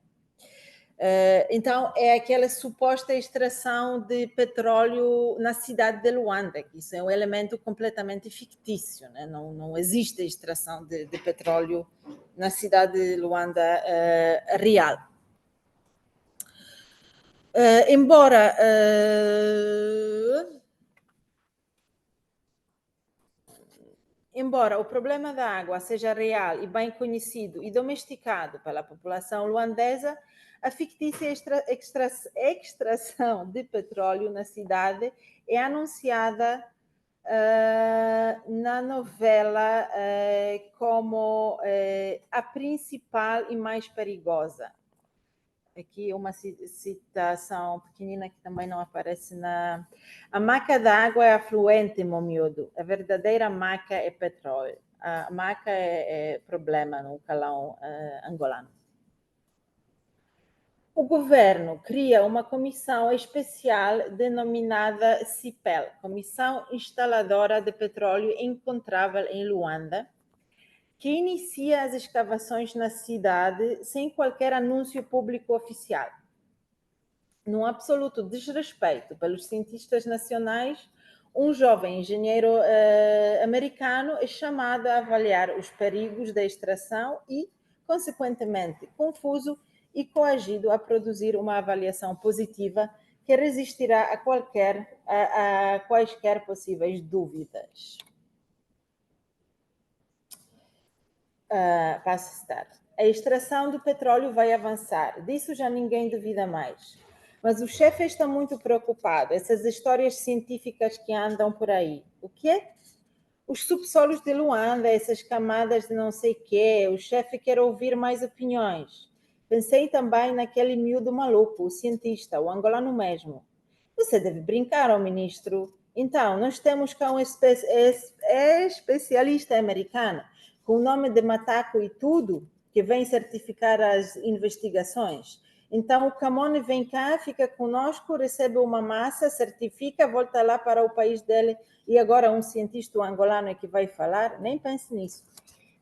[SPEAKER 1] Então, é aquela suposta extração de petróleo na cidade de Luanda, que isso é um elemento completamente fictício, né? Não existe extração de petróleo na cidade de Luanda real. Embora o problema da água seja real e bem conhecido e domesticado pela população luandesa, a fictícia extração de petróleo na cidade é anunciada na novela como a principal e mais perigosa. Aqui uma citação pequenina que também não aparece na... A maca da água é afluente, meu miúdo. A verdadeira maca é petróleo. A maca é problema no calão angolano. O governo cria uma comissão especial denominada CIPEL, Comissão Instaladora de Petróleo Encontrável em Luanda, que inicia as escavações na cidade sem qualquer anúncio público oficial. Num absoluto desrespeito pelos cientistas nacionais, um jovem engenheiro americano é chamado a avaliar os perigos da extração e, consequentemente, confuso e coagido a produzir uma avaliação positiva que resistirá a quaisquer possíveis dúvidas. Passo a citar. A extração do petróleo vai avançar, disso já ninguém duvida mais. Mas o chefe está muito preocupado, essas histórias científicas que andam por aí. O quê? Os subsolos de Luanda, essas camadas de não sei quê, o chefe quer ouvir mais opiniões. Pensei também naquele miúdo maluco, o cientista, o angolano mesmo. Você deve brincar ao ministro. Então, nós temos cá um especialista americano, com o nome de Mataco e tudo, que vem certificar as investigações. Então, o Camone vem cá, fica conosco, recebe uma massa, certifica, volta lá para o país dele, e agora um cientista angolano é que vai falar? Nem pense nisso.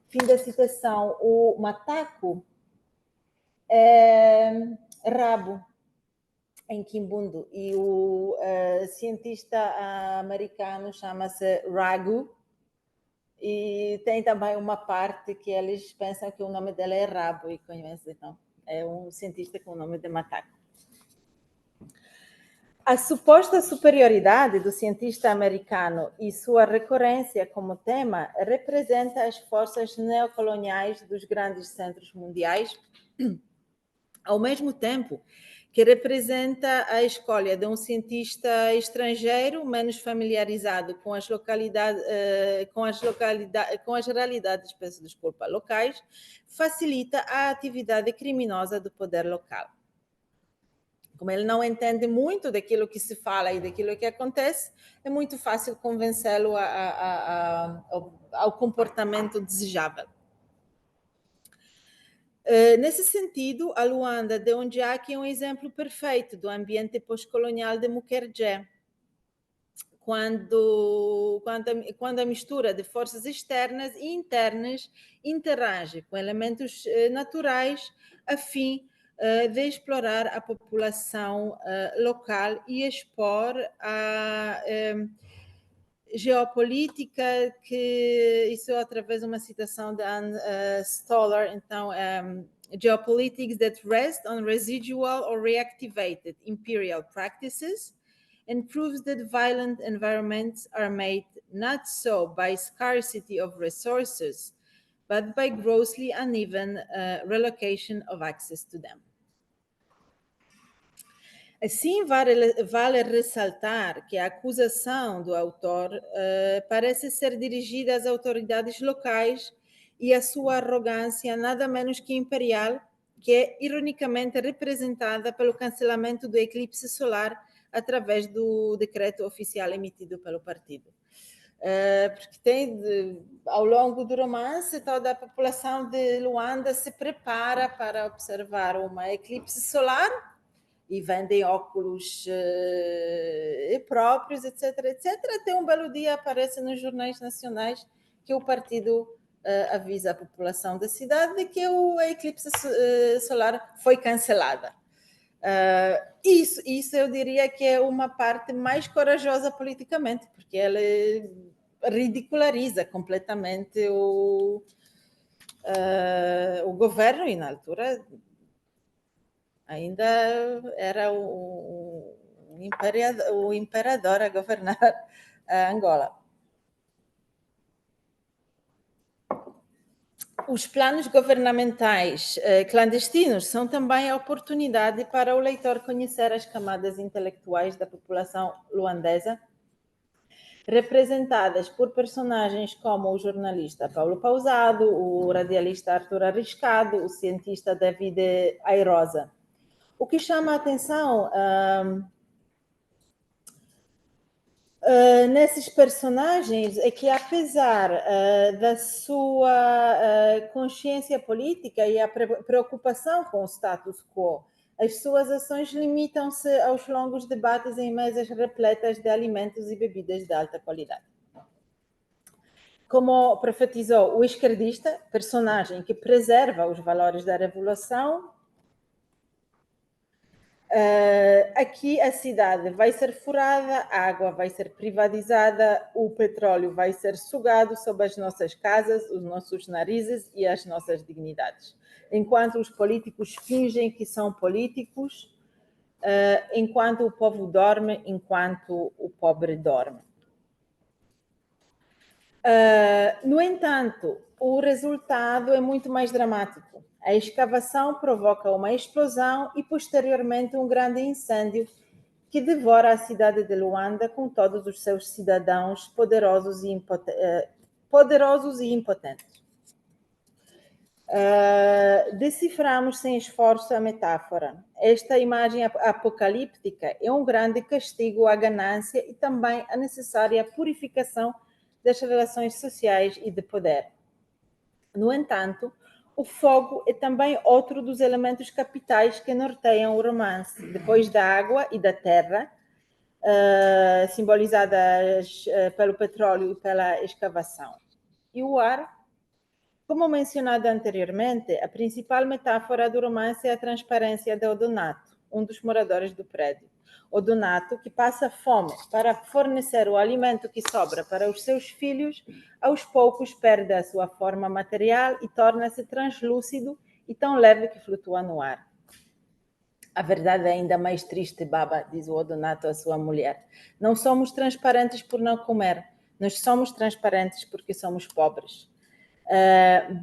[SPEAKER 1] Fim da citação. O Mataco é rabo em Quimbundo, e o cientista americano chama-se Ragu, e tem também uma parte que eles pensam que o nome dela é Rabo, e conhecem, então é um cientista com o nome de Mataco. A suposta superioridade do cientista americano e sua recorrência como tema representa as forças neocoloniais dos grandes centros mundiais, ao mesmo tempo que representa a escolha de um cientista estrangeiro menos familiarizado com as realidades, peço desculpa, locais, facilita a atividade criminosa do poder local. Como ele não entende muito daquilo que se fala e daquilo que acontece, é muito fácil convencê-lo ao comportamento desejável. Nesse sentido, a Luanda de Ondiaki é um exemplo perfeito do ambiente pós-colonial de Mukerjé, quando a mistura de forças externas e internas interage com elementos naturais a fim de explorar a população local e expor a geopolítica, que isso é através de uma citação de Anne Stoller, então, geopolitics that rest on residual or reactivated imperial practices and proves that violent environments are made not so by scarcity of resources, but by grossly uneven relocation of access to them. Assim, vale ressaltar que a acusação do autor parece ser dirigida às autoridades locais e a sua arrogância nada menos que imperial, que é ironicamente representada pelo cancelamento do eclipse solar através do decreto oficial emitido pelo partido. Porque ao longo do romance, toda a população de Luanda se prepara para observar uma eclipse solar, e vendem óculos próprios, etc, etc. Até um belo dia aparece nos jornais nacionais que o partido avisa a população da cidade de que a eclipse solar foi cancelada. Isso eu diria que é uma parte mais corajosa politicamente, porque ela ridiculariza completamente o governo, e na altura ainda era o imperador a governar a Angola. Os planos governamentais clandestinos são também a oportunidade para o leitor conhecer as camadas intelectuais da população luandesa, representadas por personagens como o jornalista Paulo Pausado, o radialista Arthur Arriscado, o cientista David Airosa. O que chama a atenção nesses personagens é que, apesar da sua consciência política e a preocupação com o status quo, as suas ações limitam-se aos longos debates em mesas repletas de alimentos e bebidas de alta qualidade. Como profetizou o esquerdista, personagem que preserva os valores da revolução, aqui a cidade vai ser furada, a água vai ser privatizada, o petróleo vai ser sugado sob as nossas casas, os nossos narizes e as nossas dignidades. Enquanto os políticos fingem que são políticos, enquanto o povo dorme, enquanto o pobre dorme. No entanto, o resultado é muito mais dramático. A escavação provoca uma explosão e, posteriormente, um grande incêndio que devora a cidade de Luanda com todos os seus cidadãos poderosos e impotentes. Deciframos sem esforço a metáfora. Esta imagem apocalíptica é um grande castigo à ganância e também a necessária purificação das relações sociais e de poder. No entanto, o fogo é também outro dos elementos capitais que norteiam o romance, depois da água e da terra, simbolizadas pelo petróleo e pela escavação. E o ar, como mencionado anteriormente, a principal metáfora do romance é a transparência de Odonato, um dos moradores do prédio. Odonato, que passa fome para fornecer o alimento que sobra para os seus filhos, aos poucos perde a sua forma material e torna-se translúcido e tão leve que flutua no ar. A verdade é ainda mais triste, Baba, diz o Odonato à sua mulher. Não somos transparentes por não comer, nós somos transparentes porque somos pobres.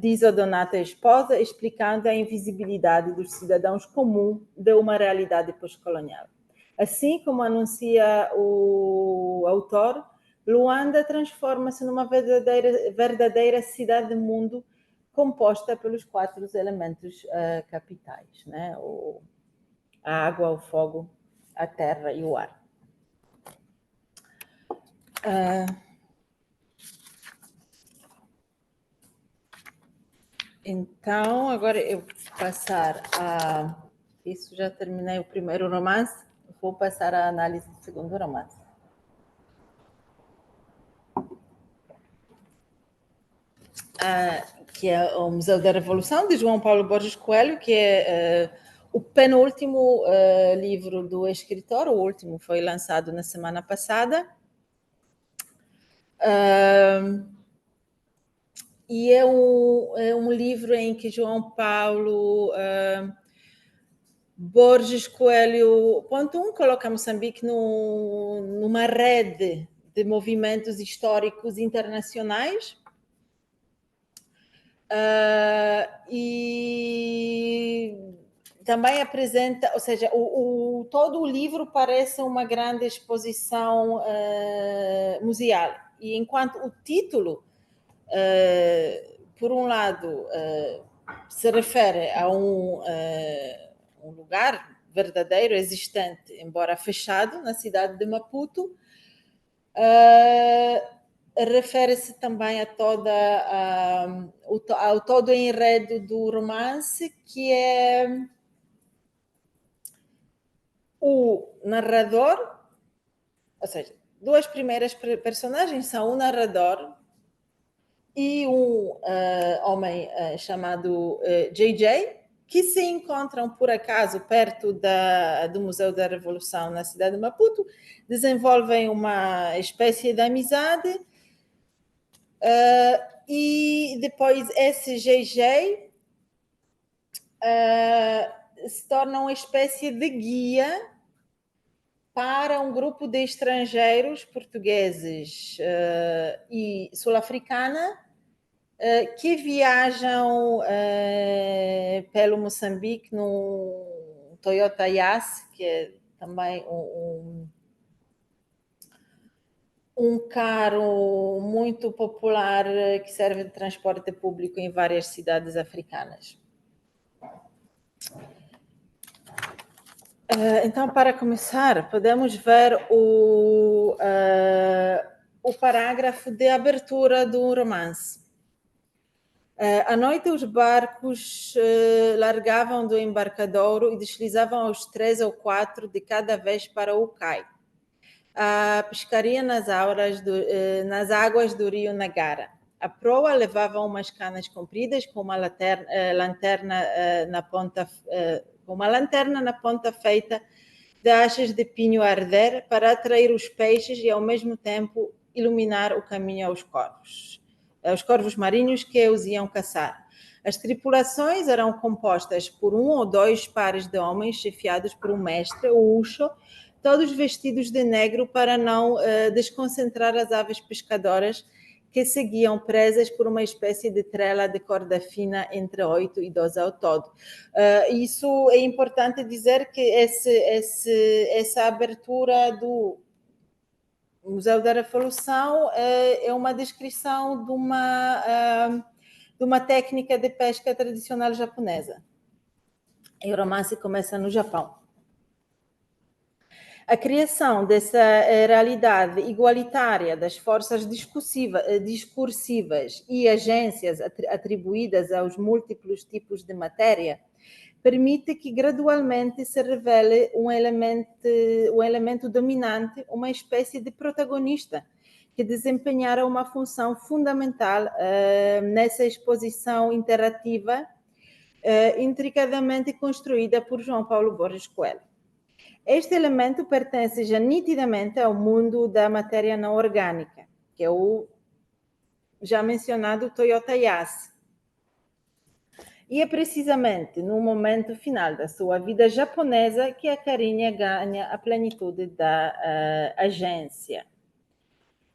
[SPEAKER 1] Diz Odonato à esposa, explicando a invisibilidade dos cidadãos comuns de uma realidade pós-colonial. Assim como anuncia o autor, Luanda transforma-se numa verdadeira cidade-mundo composta pelos 4 elementos capitais, né? A água, o fogo, a terra e o ar. Então, agora eu vou passar a... Isso, já terminei o primeiro romance, vou passar à análise do segundo romance. Que é o Museu da Revolução, de João Paulo Borges Coelho, que é o penúltimo livro do escritor, o último foi lançado na semana passada. E é um livro em que João Paulo Borges Coelho, ponto 1, coloca Moçambique numa rede de movimentos históricos internacionais, e também apresenta, ou seja, todo o livro parece uma grande exposição museal, e enquanto o título, por um lado, se refere a um lugar verdadeiro, existente, embora fechado, na cidade de Maputo, refere-se também a ao todo o enredo do romance, que é o narrador, ou seja, 2 primeiras personagens são o narrador e um homem chamado JJ, que se encontram, por acaso, perto do Museu da Revolução, na cidade de Maputo, desenvolvem uma espécie de amizade, e depois esse JJ se torna uma espécie de guia para um grupo de estrangeiros portugueses e sul-africana que viajam pelo Moçambique num Toyota Yaris, que é também um carro muito popular que serve de transporte público em várias cidades africanas. Então, para começar, podemos ver o parágrafo de abertura do romance. À noite, os barcos largavam do embarcadouro e deslizavam aos 3 ou 4 de cada vez para o cais. A pescaria nas águas do rio Nagara. A proa levava umas canas compridas com uma lanterna na ponta, feita de achas de pinho a arder para atrair os peixes e, ao mesmo tempo, iluminar o caminho aos corvos marinhos que os iam caçar. As tripulações eram compostas por 1 ou 2 pares de homens chefiados por um mestre, o Ucho, todos vestidos de negro para não desconcentrar as aves pescadoras que seguiam presas por uma espécie de trela de corda fina entre 8 e 12 ao todo. Isso é importante dizer que essa abertura do Museu da Revolução é uma descrição de de uma técnica de pesca tradicional japonesa. E o romance começa no Japão. A criação dessa realidade igualitária das forças discursivas e agências atribuídas aos múltiplos tipos de matéria permite que gradualmente se revele um elemento dominante, uma espécie de protagonista, que desempenhara uma função fundamental nessa exposição interativa intricadamente construída por João Paulo Borges Coelho. Este elemento pertence já nitidamente ao mundo da matéria não orgânica, que é o já mencionado Toyota Yasu. E é precisamente no momento final da sua vida japonesa que a carinha ganha a plenitude da agência.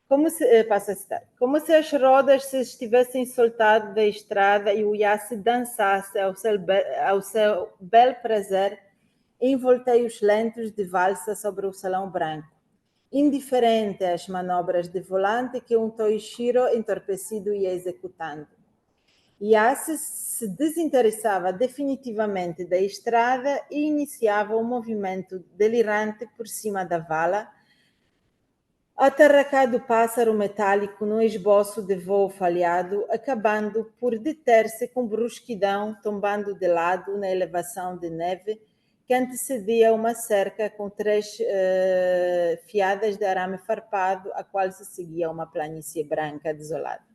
[SPEAKER 1] Como se as rodas se estivessem soltado da estrada e o Yasu dançasse ao seu bel prazer em volteios lentos de valsa sobre o salão branco, indiferente às manobras de volante que um Toishiro entorpecido ia executando. Yasu se desinteressava definitivamente da estrada e iniciava um movimento delirante por cima da vala, atarracado pássaro metálico num esboço de voo falhado, acabando por deter-se com brusquidão, tombando de lado na elevação de neve que antecedia uma cerca com 3 fiadas de arame farpado, a qual se seguia uma planície branca desolada.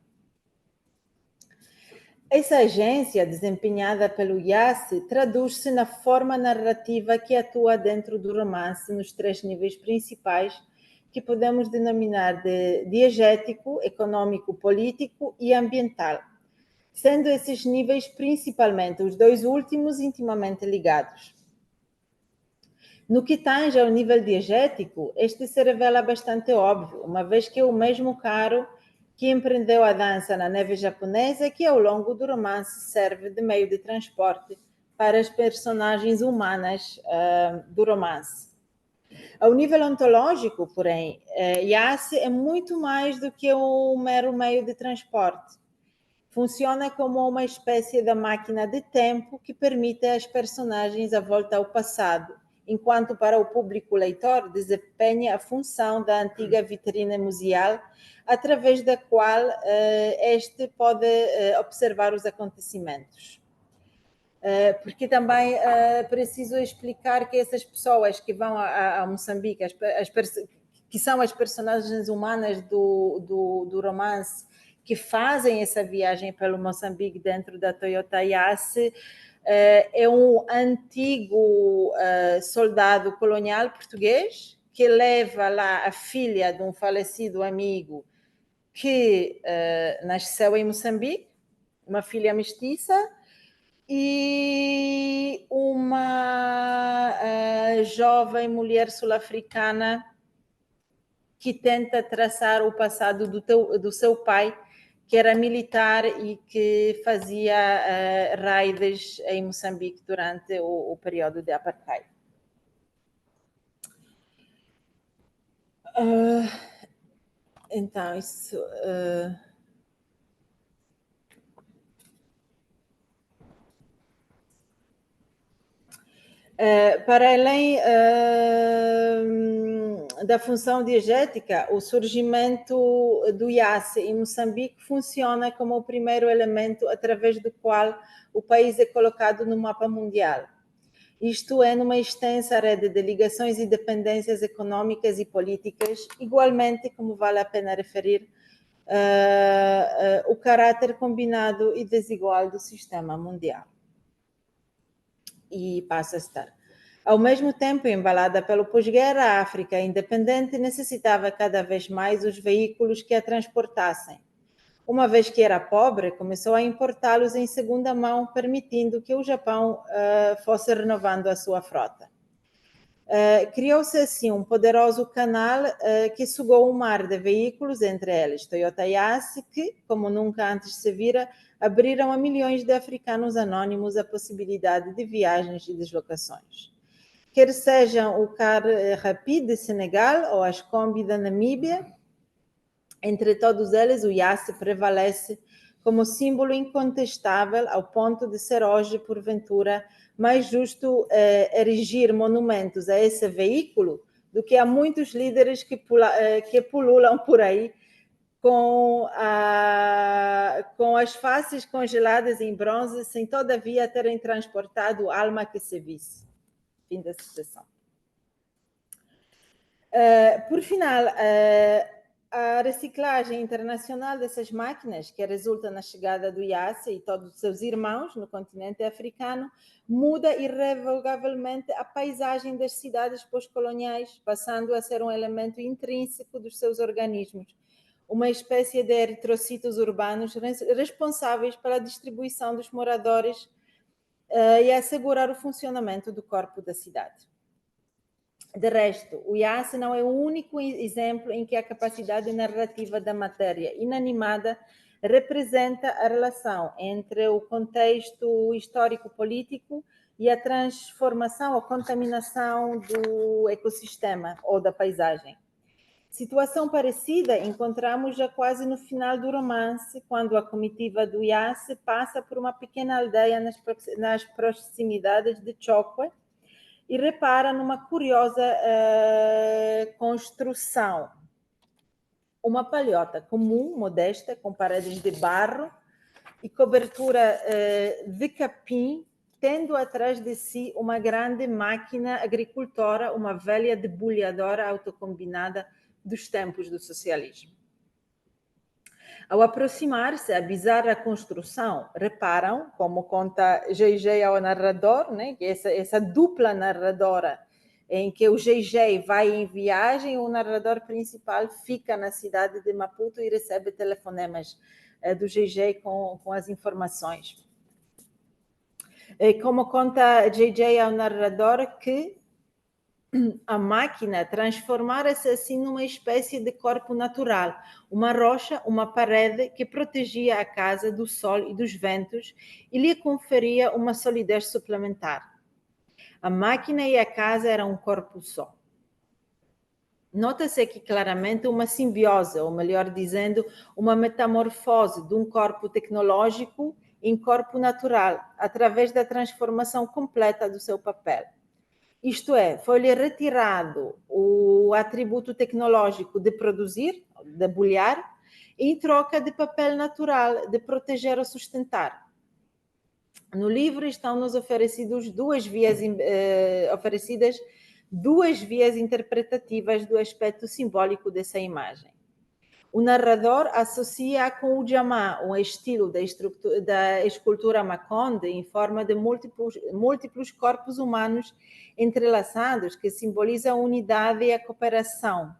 [SPEAKER 1] Essa agência, desempenhada pelo Yasu, traduz-se na forma narrativa que atua dentro do romance nos 3 níveis principais, que podemos denominar de diegético, econômico, político e ambiental, sendo esses níveis principalmente os 2 últimos intimamente ligados. No que tange ao nível diegético, este se revela bastante óbvio, uma vez que é o mesmo Karo que empreendeu a dança na neve japonesa que ao longo do romance serve de meio de transporte para as personagens humanas do romance. Ao nível ontológico, porém, Yasu é muito mais do que um mero meio de transporte. Funciona como uma espécie de máquina de tempo que permite às personagens a volta ao passado, enquanto para o público leitor desempenha a função da antiga vitrine museal, através da qual este pode observar os acontecimentos. Porque também preciso explicar que essas pessoas que vão a Moçambique, que são as personagens humanas do romance, que fazem essa viagem pelo Moçambique dentro da Toyota Yasu, é um antigo soldado colonial português que leva lá a filha de um falecido amigo que nasceu em Moçambique, uma filha mestiça, e uma jovem mulher sul-africana que tenta traçar o passado do seu pai, que era militar e que fazia raids em Moçambique durante o período de apartheid. Então, isso... para além da função diegética, o surgimento do Yasu em Moçambique funciona como o primeiro elemento através do qual o país é colocado no mapa mundial. Isto é, numa extensa rede de ligações e dependências econômicas e políticas, igualmente, como vale a pena referir, o caráter combinado e desigual do sistema mundial. E passa a estar. Ao mesmo tempo, embalada pelo pós-guerra, a África independente necessitava cada vez mais os veículos que a transportassem. Uma vez que era pobre, começou a importá-los em segunda mão, permitindo que o Japão fosse renovando a sua frota. Criou-se assim um poderoso canal que sugou um mar de veículos, entre eles Toyota Yasu, que, como nunca antes se vira, abriram a milhões de africanos anônimos a possibilidade de viagens e deslocações. Quer sejam o Car Rapide de Senegal ou as Kombi da Namíbia, entre todos eles o Yasu prevalece como símbolo incontestável ao ponto de ser hoje, porventura, mais justo erigir monumentos a esse veículo do que a muitos líderes que pululam por aí com as faces congeladas em bronze, sem todavia terem transportado alma que se visse. Fim da citação. Por final, a reciclagem internacional dessas máquinas, que resulta na chegada do IACE e todos os seus irmãos no continente africano, muda irrevogavelmente a paisagem das cidades pós-coloniais, passando a ser um elemento intrínseco dos seus organismos, uma espécie de eritrocitos urbanos responsáveis pela distribuição dos moradores e assegurar o funcionamento do corpo da cidade. De resto, o IACE não é o único exemplo em que a capacidade narrativa da matéria inanimada representa a relação entre o contexto histórico-político e a transformação ou contaminação do ecossistema ou da paisagem. Situação parecida encontramos já quase no final do romance, quando a comitiva do IACE passa por uma pequena aldeia nas proximidades de Chokwe, e repara numa curiosa construção. Uma palhota comum, modesta, com paredes de barro e cobertura de capim, tendo atrás de si uma grande máquina agricultora, uma velha debulhadora autocombinada dos tempos do socialismo. Ao aproximar-se à bizarra construção, reparam, como conta GG ao narrador, né, que essa dupla narradora, em que o GG vai em viagem, o narrador principal fica na cidade de Maputo e recebe telefonemas do GG com as informações. Como conta GG ao narrador, que a máquina transformara-se assim numa espécie de corpo natural, uma rocha, uma parede que protegia a casa do sol e dos ventos e lhe conferia uma solidez suplementar. A máquina e a casa eram um corpo só. Nota-se aqui claramente uma simbiose, ou melhor dizendo, uma metamorfose de um corpo tecnológico em corpo natural, através da transformação completa do seu papel. Isto é, foi-lhe retirado o atributo tecnológico de produzir, de debulhar, em troca de papel natural, de proteger ou sustentar. No livro estão-nos oferecidas duas vias interpretativas do aspecto simbólico dessa imagem. O narrador associa com o Jama, um estilo da escultura Makonde em forma de múltiplos corpos humanos entrelaçados que simbolizam a unidade e a cooperação.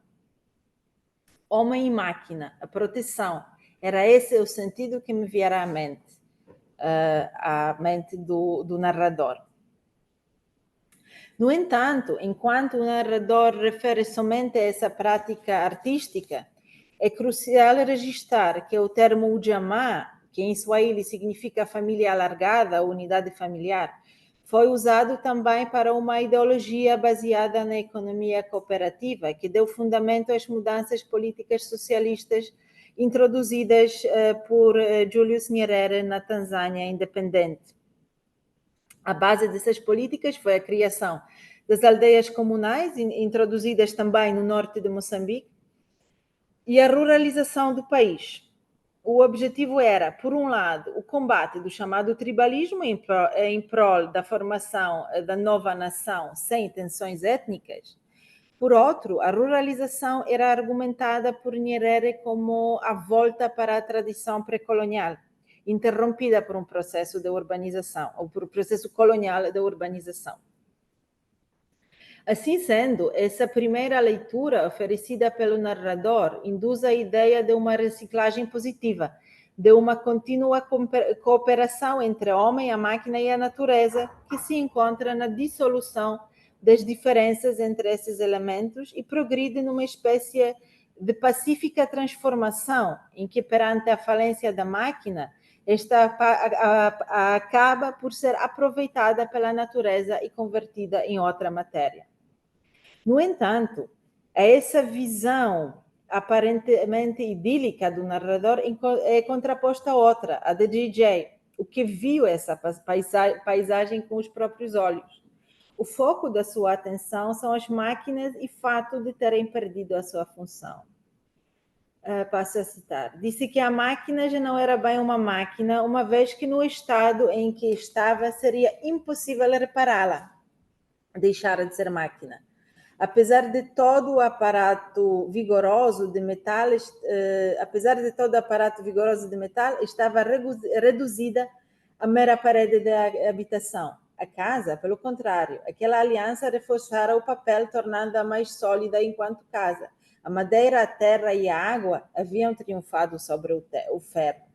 [SPEAKER 1] Homem e máquina, a proteção. Era esse o sentido que me viera à mente do narrador. No entanto, enquanto o narrador refere somente a essa prática artística, é crucial registrar que o termo ujamaa, que em Swahili significa família alargada, unidade familiar, foi usado também para uma ideologia baseada na economia cooperativa, que deu fundamento às mudanças políticas socialistas introduzidas por Julius Nyerere na Tanzânia independente. A base dessas políticas foi a criação das aldeias comunais, introduzidas também no norte de Moçambique, e a ruralização do país. O objetivo era, por um lado, o combate do chamado tribalismo em prol da formação da nova nação sem tensões étnicas. Por outro, a ruralização era argumentada por Nyerere como a volta para a tradição pré-colonial, interrompida por um processo de urbanização, ou por um processo colonial de urbanização. Assim sendo, essa primeira leitura oferecida pelo narrador induz a ideia de uma reciclagem positiva, de uma contínua cooperação entre o homem, a máquina e a natureza, que se encontra na dissolução das diferenças entre esses elementos e progride numa espécie de pacífica transformação, em que, perante a falência da máquina, esta acaba por ser aproveitada pela natureza e convertida em outra matéria. No entanto, essa visão aparentemente idílica do narrador é contraposta a outra, a de JJ, o que viu essa paisagem com os próprios olhos. O foco da sua atenção são as máquinas e fato de terem perdido a sua função. Passo a citar. Disse que a máquina já não era bem uma máquina, uma vez que no estado em que estava seria impossível repará-la, deixar de ser máquina. Apesar de todo o aparato vigoroso de metal, estava reduzida a mera parede da habitação. A casa, pelo contrário, aquela aliança reforçara o papel, tornando-a mais sólida enquanto casa. A madeira, a terra e a água haviam triunfado sobre o ferro.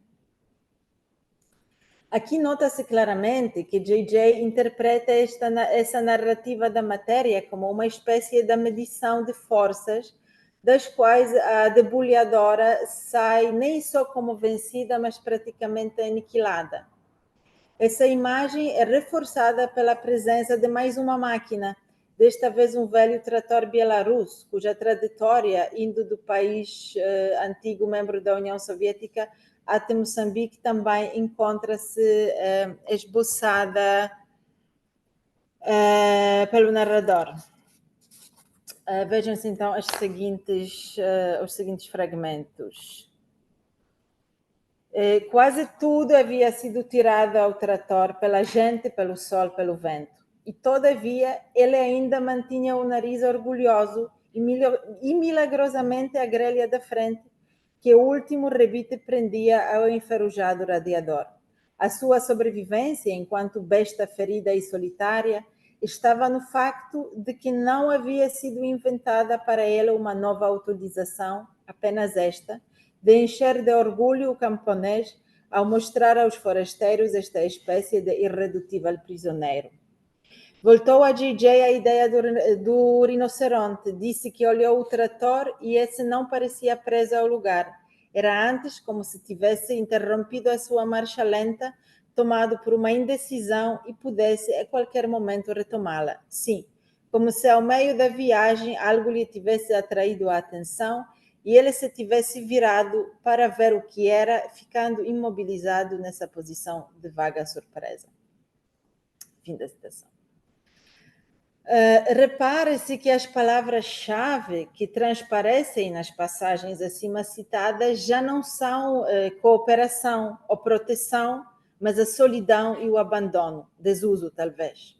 [SPEAKER 1] Aqui nota-se claramente que JJ interpreta essa narrativa da matéria como uma espécie de medição de forças, das quais a debulhadora sai nem só como vencida, mas praticamente aniquilada. Essa imagem é reforçada pela presença de mais uma máquina, desta vez um velho trator bielorrusso, cuja trajetória, indo do país antigo membro da União Soviética até Moçambique, também encontra-se esboçada pelo narrador. Vejam-se então os seguintes fragmentos. Quase tudo havia sido tirado ao trator pela gente, pelo sol, pelo vento. E, todavia, ele ainda mantinha o nariz orgulhoso e milagrosamente a grelha da frente, que o último rebite prendia ao enferrujado radiador. A sua sobrevivência, enquanto besta ferida e solitária, estava no facto de que não havia sido inventada para ele uma nova autorização, apenas esta, de encher de orgulho o camponês ao mostrar aos forasteiros esta espécie de irredutível prisioneiro. Voltou a JJ a ideia do rinoceronte. Disse que olhou o trator e esse não parecia preso ao lugar. Era antes como se tivesse interrompido a sua marcha lenta, tomado por uma indecisão e pudesse a qualquer momento retomá-la. Sim, como se ao meio da viagem algo lhe tivesse atraído a atenção e ele se tivesse virado para ver o que era, ficando imobilizado nessa posição de vaga surpresa. Fim da citação. Repare-se que as palavras-chave que transparecem nas passagens acima citadas já não são cooperação ou proteção, mas a solidão e o abandono, desuso talvez.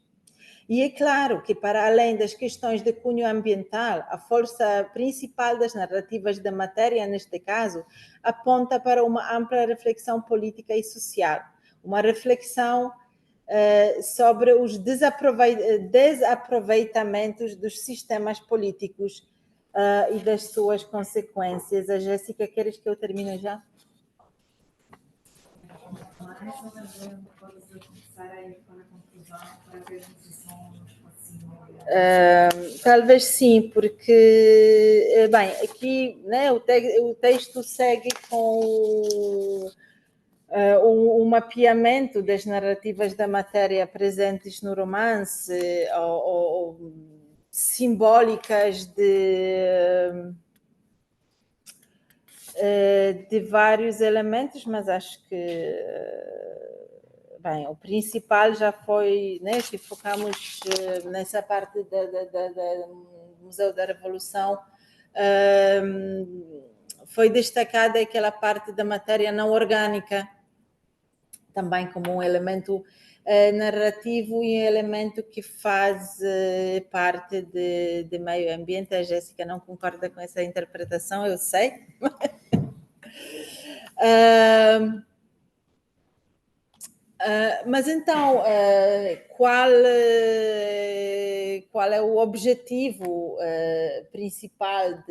[SPEAKER 1] E é claro que, para além das questões de cunho ambiental, a força principal das narrativas da matéria, neste caso, aponta para uma ampla reflexão política e social, uma reflexão sobre os desaproveitamentos dos sistemas políticos e das suas consequências. A Jéssica, queres que eu termine já? Talvez sim, porque, bem, aqui né, o texto segue com o mapeamento das narrativas da matéria presentes no romance, ou simbólicas de vários elementos, mas acho que, bem, o principal já foi, né, que focamos nessa parte do Museu da Revolução, foi destacada aquela parte da matéria não orgânica, também como um elemento narrativo e um elemento que faz parte de meio ambiente. A Jéssica não concorda com essa interpretação, eu sei. Mas então, qual é o objetivo principal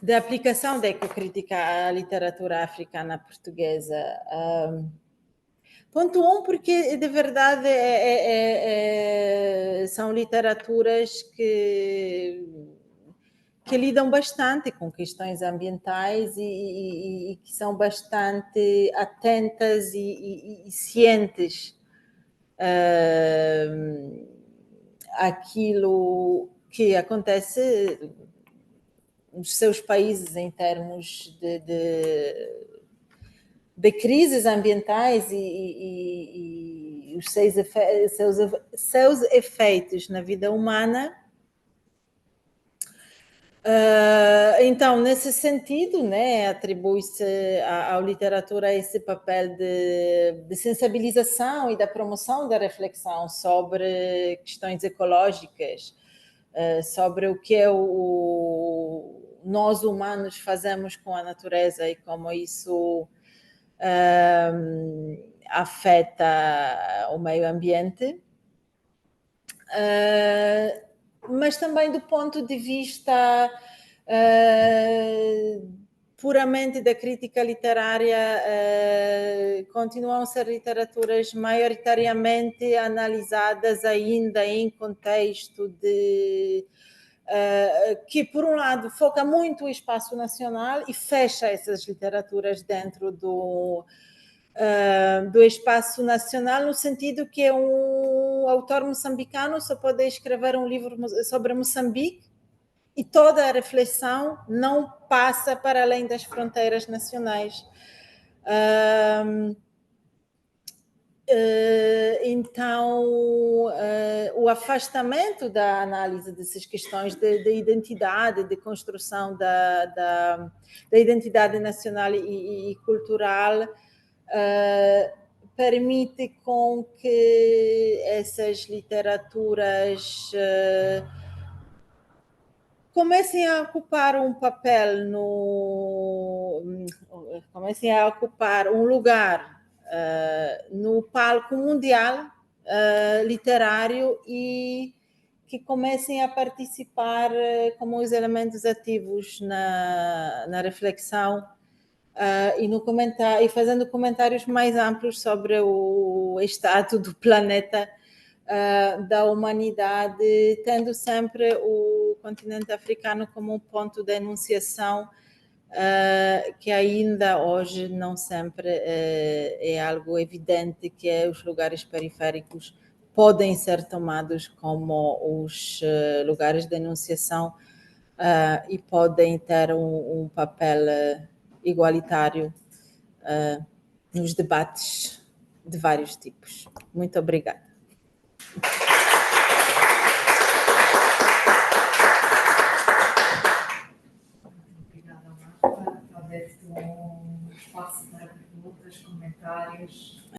[SPEAKER 1] de aplicação da ecocrítica à literatura africana portuguesa? Ponto 1, porque de verdade são literaturas que lidam bastante com questões ambientais e que são bastante atentas e cientes àquilo que acontece nos seus países em termos de crises ambientais e os seus efeitos na vida humana. Então, nesse sentido, né, atribui-se à literatura esse papel de sensibilização e da promoção da reflexão sobre questões ecológicas, sobre o que nós humanos fazemos com a natureza e como isso afeta o meio ambiente. Mas também do ponto de vista puramente da crítica literária, continuam a ser literaturas maioritariamente analisadas ainda em contexto de que, por um lado, foca muito o espaço nacional e fecha essas literaturas dentro do espaço nacional, no sentido que um autor moçambicano só pode escrever um livro sobre Moçambique e toda a reflexão não passa para além das fronteiras nacionais. Então, o afastamento da análise dessas questões de identidade, de construção da identidade nacional e cultural, permite com que essas literaturas comecem a ocupar um papel comecem a ocupar um lugar no palco mundial literário e que comecem a participar como os elementos ativos na reflexão e fazendo comentários mais amplos sobre o estado do planeta, da humanidade, tendo sempre o continente africano como um ponto de enunciação que ainda hoje não sempre é algo evidente, que os lugares periféricos podem ser tomados como os lugares de enunciação e podem ter um papel igualitário nos debates de vários tipos. Muito obrigada.
[SPEAKER 2] Obrigada, Marta. Talvez um espaço para perguntas, comentários.